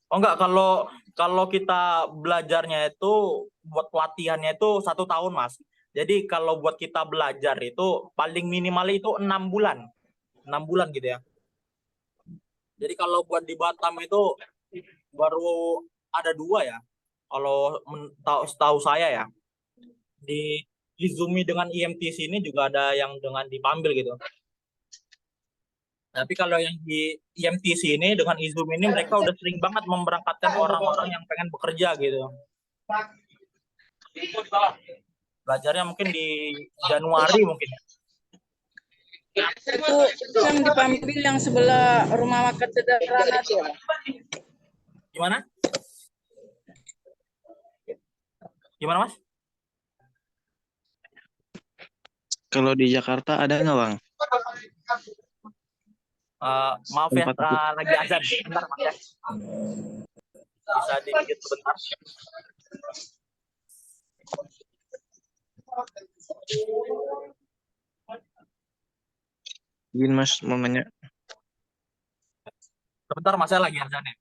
Oh enggak, kalau kalau kita belajarnya itu buat pelatihannya itu 1 tahun Mas. Jadi kalau buat kita belajar itu paling minimal itu 6 bulan, 6 bulan gitu ya. Jadi kalau buat di Batam itu baru ada 2 ya. Kalau setahu saya ya, di Izumi dengan IMTC ini juga ada yang dengan di Pambil gitu. Tapi kalau yang di IMTC ini dengan Izumi ini mereka udah sering banget memberangkatkan orang-orang yang pengen bekerja gitu. Belajarnya mungkin di Januari mungkin. Itu yang diambil yang sebelah rumah makan sederhana tuh ya bang? Gimana? Gimana Mas? Kalau di Jakarta ada nggak bang? Maaf ya, Tempat itu. lagi azan. Bentar Mas ya. Bisa dikit sebentar. Izin mas mau nanya. Sebentar Mas, saya lagi azan ya.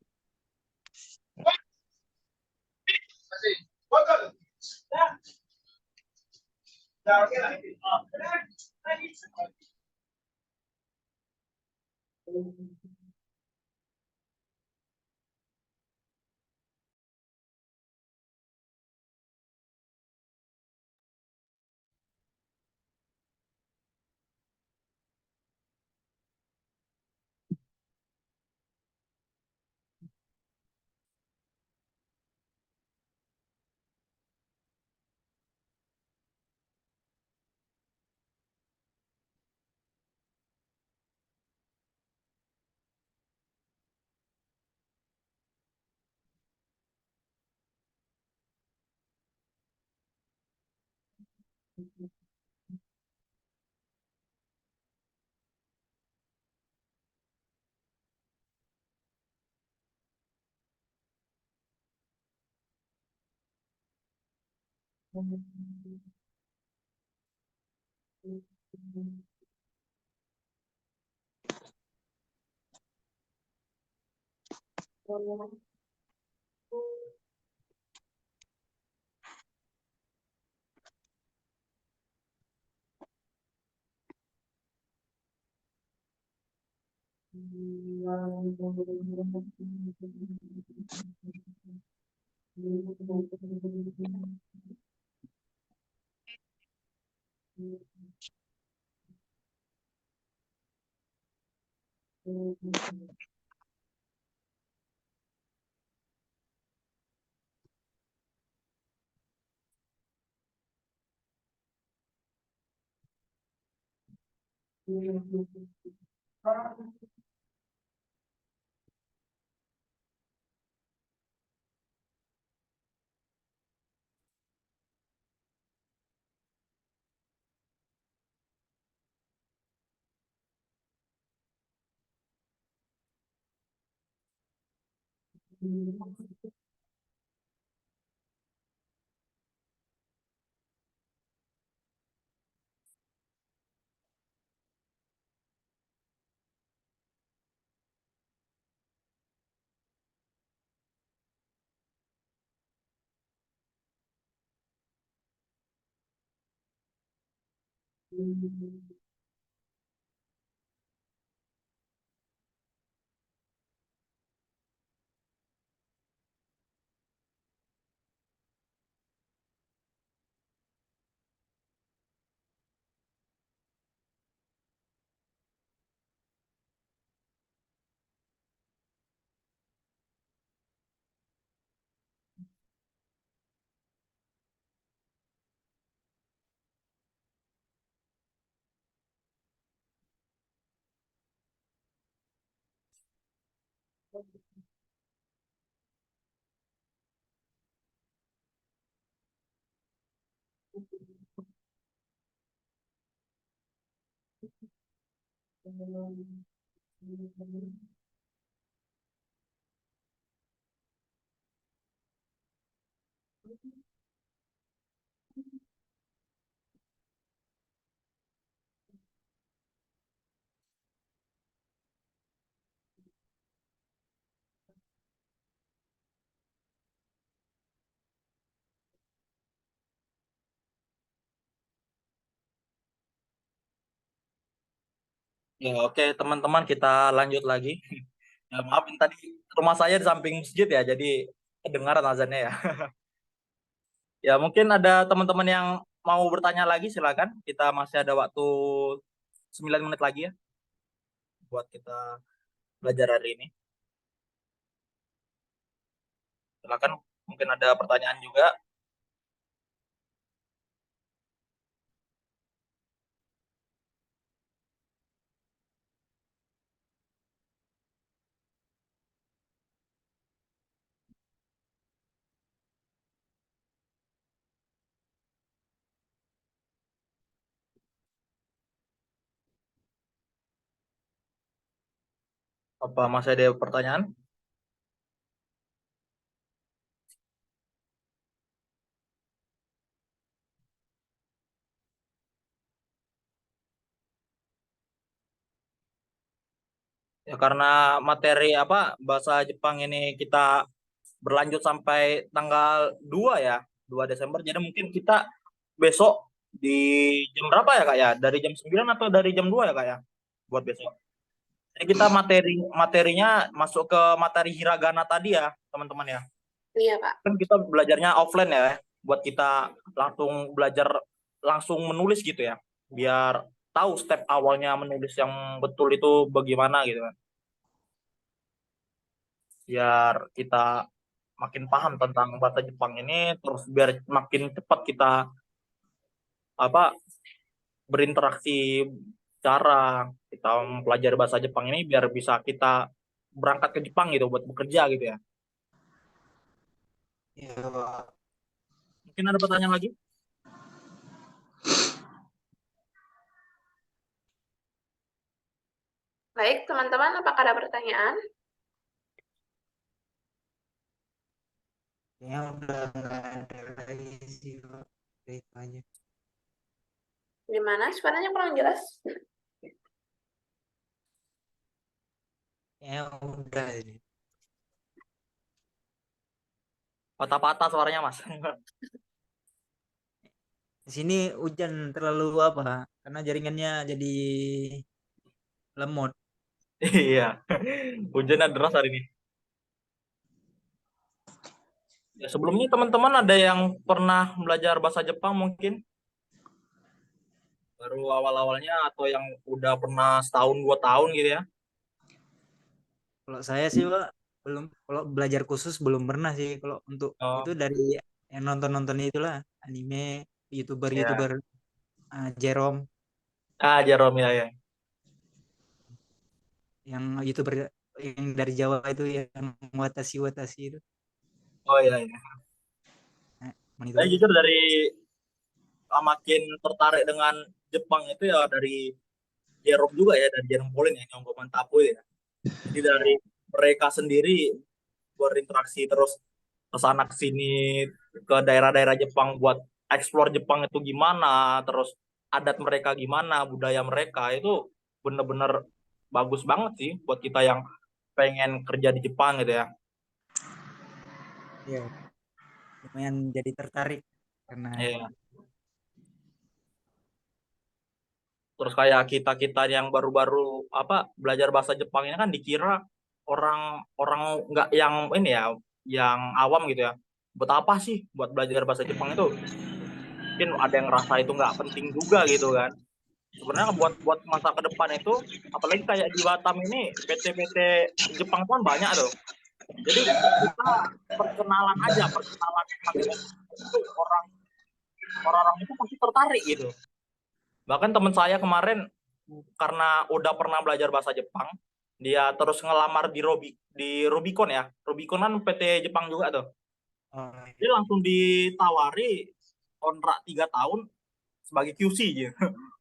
Ya, oke teman-teman, kita lanjut lagi. Ya, maaf ini tadi rumah saya di samping masjid ya, jadi kedengaran azannya ya. Ya, mungkin ada teman-teman yang mau bertanya lagi, silakan. Kita masih ada waktu 9 menit lagi ya buat kita belajar hari ini. Silakan, mungkin ada pertanyaan juga. Apa masih ada pertanyaan? Ya, karena materi bahasa Jepang ini kita berlanjut sampai tanggal 2 ya, 2 Desember. Jadi mungkin kita besok di jam berapa ya, Kak ya? Dari jam 9 atau dari jam 2 ya, Kak ya? Buat besok. Jadi kita materinya masuk ke materi hiragana tadi ya, teman-teman ya. Iya, Pak. Kan kita belajarnya offline ya, buat kita langsung belajar langsung menulis gitu ya. Biar tahu step awalnya menulis yang betul itu bagaimana gitu kan. Biar kita makin paham tentang bahasa Jepang ini, terus biar makin cepat kita apa berinteraksi, cara kita mempelajari bahasa Jepang ini biar bisa kita berangkat ke Jepang gitu buat bekerja gitu ya. Ya, Pak. Mungkin ada pertanyaan lagi? Baik, teman-teman, apakah ada pertanyaan? Ya udah nggak ada lagi sih Pak. Udah itu aja. Gimana? Suaranya kurang jelas. Ya udah ini. Patah-patah suaranya Mas. Di sini hujan terlalu apa? Karena jaringannya jadi lemot. Iya. Hujannya deras hari ini. Ya, sebelumnya teman-teman ada yang pernah belajar bahasa Jepang mungkin? Baru awal-awalnya atau yang udah pernah setahun 2 tahun gitu ya? Kalau saya sih Pak belum, kalau belajar khusus belum pernah sih. Kalau untuk Oh, itu dari yang nonton-nonton itulah anime, ya. YouTuber Jerome, Jerome ya, ya. yang YouTuber yang dari Jawa itu yang Watashi itu. Oh iya, iya. Cuman itu Saya aja. jujur dari makin tertarik dengan Jepang itu ya dari Jerome juga ya, dari Jerome Pauline ya, Nyonggo Mantapu ya. Jadi dari Ya, mereka sendiri berinteraksi terus ke sana ke sini ke daerah-daerah Jepang buat explore Jepang itu gimana, terus adat mereka gimana, budaya mereka itu bener-bener bagus banget sih buat kita yang pengen kerja di Jepang gitu ya. ya, lumayan jadi tertarik karena Iya. Terus kayak kita-kita yang baru-baru apa belajar bahasa Jepang ini kan dikira orang-orang nggak yang ini ya, yang awam gitu ya. Buat apa sih buat belajar bahasa Jepang itu? Mungkin ada yang ngerasa itu nggak penting juga gitu kan. Sebenarnya buat buat masa ke depan itu, apalagi kayak di Batam ini PT-PT Jepang kan banyak tuh. Jadi kita perkenalan aja, perkenalan pakai bahasa Jepang itu orang-orang itu pasti tertarik gitu. Bahkan teman saya kemarin karena udah pernah belajar bahasa Jepang, dia terus ngelamar di Rubicon ya. Rubicon kan PT Jepang juga tuh. oh, Dia langsung ditawari kontrak 3 tahun sebagai QC gitu.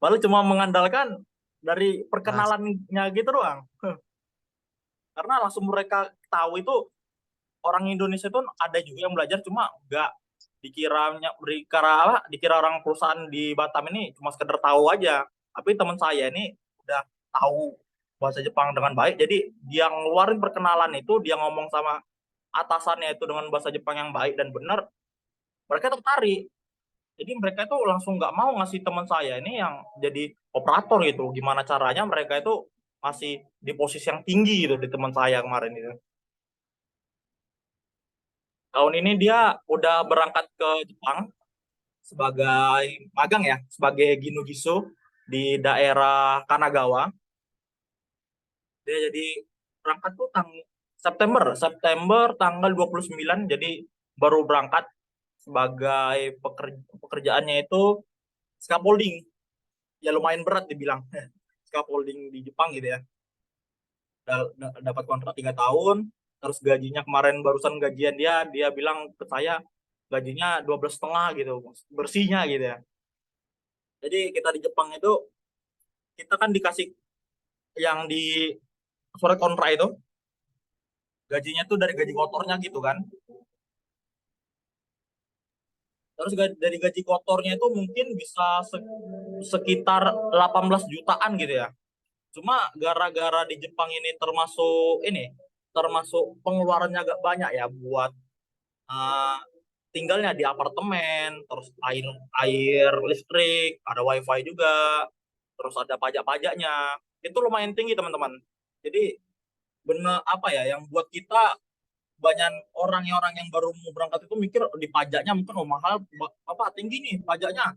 Lalu cuma mengandalkan dari bahasa perkenalannya gitu doang. Karena langsung mereka tahu itu orang Indonesia itu ada juga yang belajar cuma nggak dikira orang perusahaan di Batam ini cuma sekedar tahu aja. Tapi teman saya ini udah tahu bahasa Jepang dengan baik, jadi dia ngeluarin perkenalan itu, dia ngomong sama atasannya itu dengan bahasa Jepang yang baik dan benar, mereka tertarik. Jadi mereka itu langsung nggak mau ngasih teman saya ini yang jadi operator gitu. Gimana caranya mereka itu masih di posisi yang tinggi gitu di teman saya kemarin itu. Tahun ini dia udah berangkat ke Jepang sebagai magang ya, sebagai Ginugiso di daerah Kanagawa. Dia jadi berangkat tuh September tanggal 29, jadi baru berangkat sebagai pekerjaannya itu scaffolding. Ya lumayan berat dibilang scaffolding di Jepang gitu ya. Dapat kontrak 3 tahun, terus gajinya kemarin barusan gajian dia bilang ke saya gajinya 12,5 gitu bersihnya gitu ya. Jadi kita di Jepang itu kita kan dikasih yang di surat kontrak itu gajinya tuh dari gaji kotornya gitu kan. Terus dari gaji kotornya itu mungkin bisa sekitar 18 jutaan gitu ya. Cuma gara-gara di Jepang ini termasuk pengeluarannya agak banyak ya buat uh, tinggalnya di apartemen, terus air air listrik, ada wifi juga, terus ada pajak-pajaknya. Itu lumayan tinggi teman-teman. Jadi bener apa ya yang buat kita banyak orang yang baru mau berangkat itu mikir di pajaknya mungkin mahal apa tinggi nih pajaknya.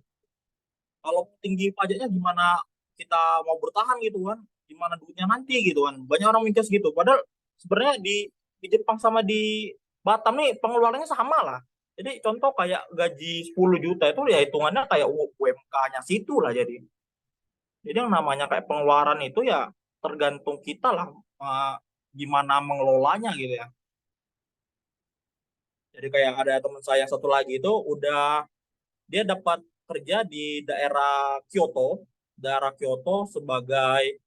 Kalau tinggi pajaknya gimana kita mau bertahan gitu kan? Gimana duitnya nanti gitu kan? Banyak orang mikir segitu. Padahal sebenarnya di Jepang sama di Batam nih pengeluarannya sama lah. Jadi contoh kayak gaji 10 juta itu ya hitungannya kayak UMK-nya situ lah jadi. Jadi yang namanya kayak pengeluaran itu ya tergantung kita lah gimana mengelolanya gitu ya. Jadi kayak ada teman saya satu lagi itu dia dapat kerja di daerah Kyoto sebagai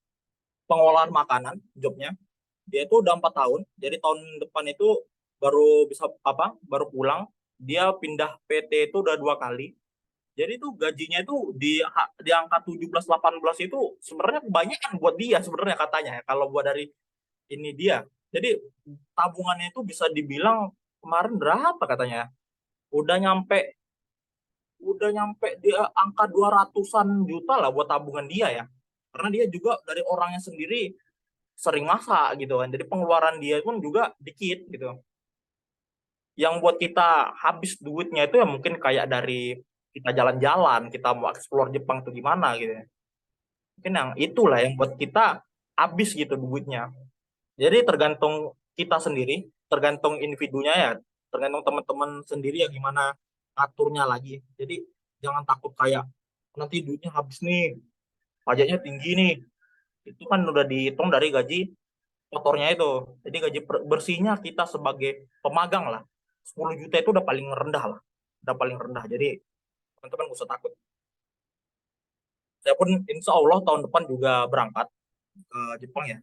pengolahan makanan jobnya. Dia itu udah 4 tahun. Jadi tahun depan itu baru bisa baru pulang. Dia pindah PT itu udah 2 kali. Jadi itu gajinya itu di angka 17-18 itu sebenarnya kebanyakan buat dia sebenarnya katanya ya, kalau buat dari ini dia. Jadi tabungannya itu bisa dibilang kemarin berapa katanya? Udah nyampe di angka 200-an juta lah buat tabungan dia ya. Karena dia juga dari orangnya sendiri sering masak gitu kan. Jadi pengeluaran dia pun juga dikit gitu. Yang buat kita habis duitnya itu ya mungkin kayak dari kita jalan-jalan, kita mau explore Jepang itu gimana gitu ya. Mungkin yang itulah yang buat kita habis gitu duitnya. Jadi tergantung kita sendiri, tergantung individunya ya, tergantung teman-teman sendiri ya gimana aturnya lagi. Jadi jangan takut kayak nanti duitnya habis nih, pajaknya tinggi nih. Itu kan udah dihitung dari gaji kotornya itu. Jadi gaji bersihnya kita sebagai pemagang lah, 10 juta itu udah paling rendah lah. Udah paling rendah. Jadi teman-teman gak usah takut. Saya pun insya Allah tahun depan juga berangkat ke Jepang ya.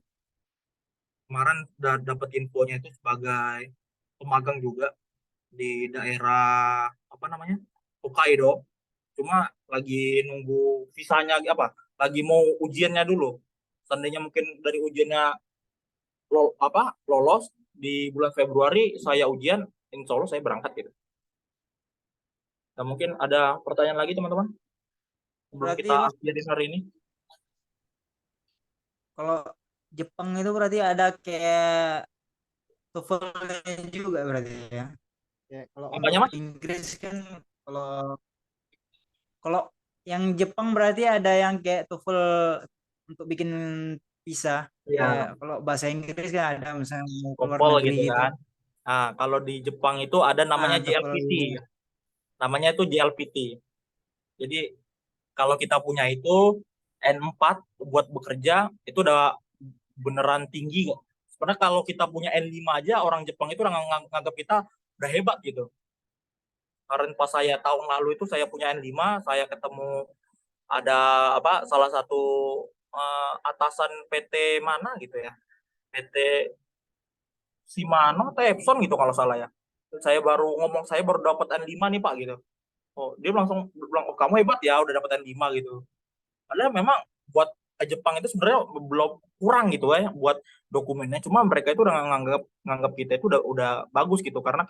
Kemarin udah dapat infonya itu sebagai pemagang juga di daerah apa namanya Hokkaido. Cuma lagi nunggu visanya lagi mau ujiannya dulu. Seandainya mungkin dari ujiannya lolos di bulan Februari, saya ujian, insya Allah saya berangkat gitu. Nah, mungkin ada pertanyaan lagi teman-teman sebelum Berarti kita Mas, akhiri hari ini. kalau Jepang itu berarti ada kayak TOEFL juga berarti ya. Ya, kalau Apanya, untuk Mas? Inggris kan kalau kalau yang Jepang berarti ada yang kayak TOEFL untuk bikin visa. Iya, Kayak kalau bahasa Inggris kan ada misalnya mau keluar TOEFL negeri gitu gitu. kan. Nah, kalau di Jepang itu ada namanya TOEFL. JLPT. Namanya itu JLPT. Jadi kalau kita punya itu N4 buat bekerja itu udah beneran tinggi kok. Sebenarnya kalau kita punya N5 aja orang Jepang itu udah nganggap kita udah hebat gitu. Karena pas saya tahun lalu itu saya punya N5, saya ketemu ada salah satu atasan PT mana gitu ya. PT Shimano atau Epson gitu kalau salah ya. Saya baru ngomong saya baru dapat N5 nih Pak gitu. Oh, dia langsung bilang, "Oh, kamu hebat ya udah dapat N5 gitu." Padahal memang buat Jepang itu sebenarnya belum kurang gitu ya buat dokumennya. Cuma mereka itu udah nganggap kita itu udah bagus gitu karena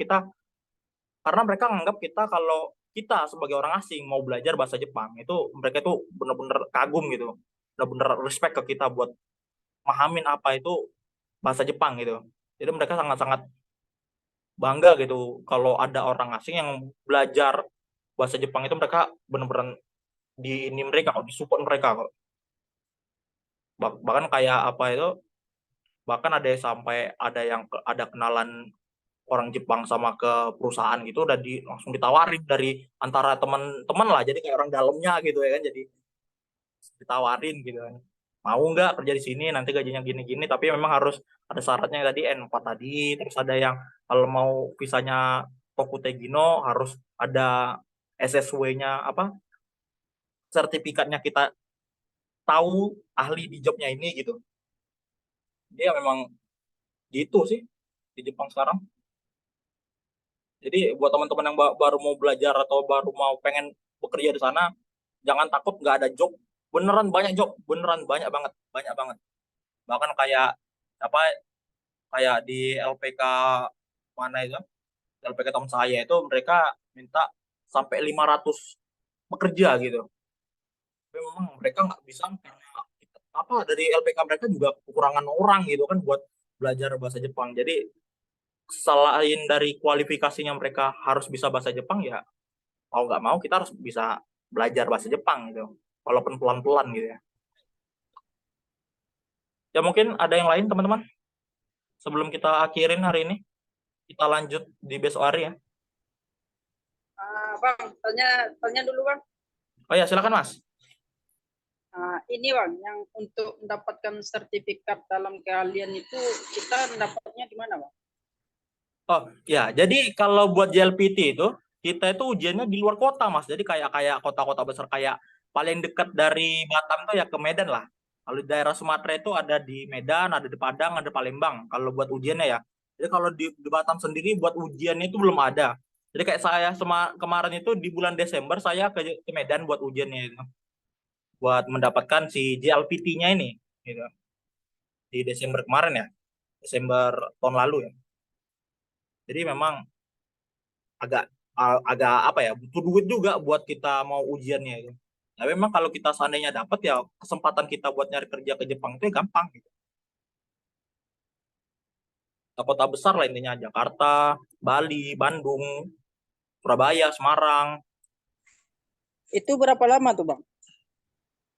mereka nganggap kita kalau kita sebagai orang asing mau belajar bahasa Jepang itu mereka itu benar-benar kagum gitu. Benar-benar respect ke kita buat mahamin apa itu bahasa Jepang gitu. Jadi mereka sangat-sangat bangga gitu kalau ada orang asing yang belajar bahasa Jepang itu mereka benar-benar disupport mereka kok. Bahkan kayak bahkan ada sampai ada kenalan orang Jepang sama ke perusahaan gitu udah langsung ditawarin dari antara teman-teman lah, jadi kayak orang dalamnya gitu ya kan, jadi ditawarin gitu kan, mau nggak kerja di sini nanti gajinya gini-gini, tapi memang harus ada syaratnya tadi N4 tadi, terus ada yang kalau mau visanya Tokutegino harus ada SSW-nya sertifikatnya kita tahu ahli di jobnya ini gitu. Dia memang gitu sih di Jepang sekarang. Jadi buat teman-teman yang baru mau belajar atau baru mau pengen bekerja di sana, jangan takut nggak ada job. Beneran banyak job, beneran banyak banget, banyak banget. Bahkan kayak kayak di LPK mana itu, LPK teman saya itu mereka minta sampai 500 pekerja gitu. Tapi memang mereka nggak bisa karena dari LPK mereka juga kekurangan orang gitu kan buat belajar bahasa Jepang. Jadi selain dari kualifikasinya mereka harus bisa bahasa Jepang ya mau nggak mau kita harus bisa belajar bahasa Jepang gitu walaupun pelan-pelan gitu ya. Ya mungkin ada yang lain teman-teman sebelum kita akhirin hari ini, kita lanjut di besok hari ya. Bang, tanya dulu Bang. Oh ya silakan Mas. Ini Bang, yang untuk mendapatkan sertifikat dalam keahlian itu kita mendapatnya di mana Bang? Oh ya, jadi kalau buat JLPT itu kita itu ujiannya di luar kota Mas. Jadi kayak kota-kota besar kayak paling dekat dari Batam tuh ya ke Medan lah. Kalau di daerah Sumatera itu ada di Medan, ada di Padang, ada Palembang. Kalau buat ujiannya ya. Jadi kalau di Batam sendiri buat ujiannya itu belum ada. Jadi kayak saya kemarin itu di bulan Desember saya ke Medan buat ujiannya itu. Buat mendapatkan si JLPT-nya ini gitu. Di Desember kemarin ya. Desember tahun lalu ya. Jadi memang agak agak apa ya, butuh duit juga buat kita mau ujiannya itu. Nah, memang kalau kita seandainya dapat ya kesempatan kita buat nyari kerja ke Jepang itu ya gampang gitu. Ke kota besar lah intinya, Jakarta, Bali, Bandung, Surabaya, Semarang. Itu berapa lama tuh Bang?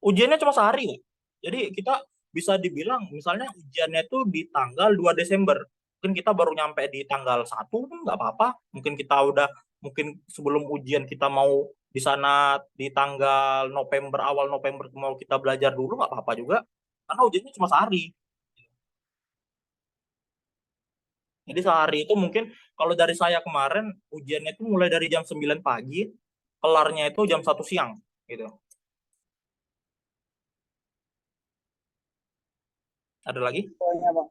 Ujiannya cuma sehari kok. Jadi kita bisa dibilang misalnya ujiannya itu di tanggal 2 Desember. Mungkin kita baru nyampe di tanggal 1 pun nggak apa-apa. Mungkin kita udah mungkin sebelum ujian kita mau di sana di tanggal November, awal November mau kita belajar dulu nggak apa-apa juga. Karena ujiannya cuma sehari. Jadi sehari itu mungkin kalau dari saya kemarin ujiannya itu mulai dari jam 9 pagi, kelarnya itu jam 1 siang gitu. Ada lagi? Infonya Bang.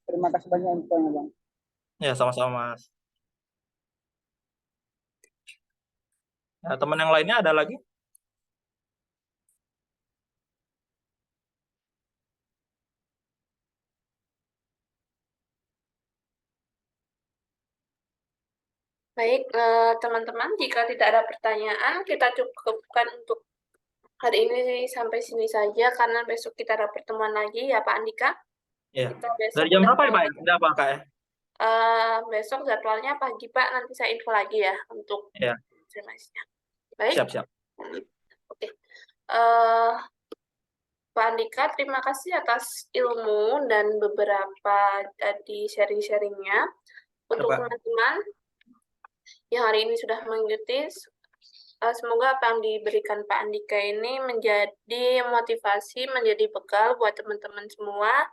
Terima kasih banyak infonya Bang. Ya, sama-sama Mas. Ya, teman yang lainnya ada lagi? Baik, teman-teman, jika tidak ada pertanyaan, kita cukupkan untuk hari ini sampai sini saja, karena besok kita ada pertemuan lagi ya Pak Andika. Iya. Kita besok Dari jam berapa ya Pak? jadwalnya- Ada apa Kak ya? besok jadwalnya pagi Pak, nanti saya info lagi ya untuk Iya. informasinya. Baik, Siap-siap. oke. Pak Andika, terima kasih atas ilmu dan beberapa tadi sharing-sharingnya. Untuk Pak. teman-teman yang hari ini sudah mengikuti, semoga apa yang diberikan Pak Andika ini menjadi motivasi, menjadi bekal buat teman-teman semua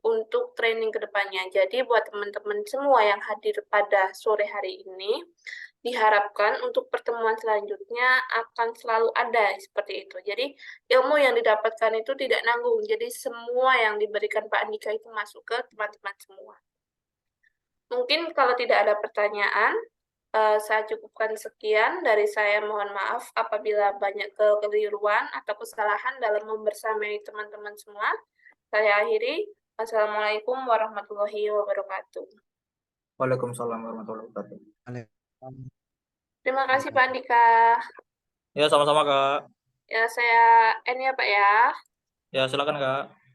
untuk training ke depannya. Jadi buat teman-teman semua yang hadir pada sore hari ini, diharapkan untuk pertemuan selanjutnya akan selalu ada seperti itu. Jadi ilmu yang didapatkan itu tidak nanggung. Jadi semua yang diberikan Pak Andika itu masuk ke teman-teman semua. Mungkin kalau tidak ada pertanyaan, saya cukupkan sekian dari saya. Mohon maaf apabila banyak kekeliruan atau kesalahan dalam membersamai teman-teman semua. Saya akhiri. Assalamualaikum warahmatullahi wabarakatuh. Waalaikumsalam warahmatullahi wabarakatuh. Terima kasih Pak Andika. Ya, sama-sama Kak. Ya, saya end ya Pak ya. Ya, silakan Kak.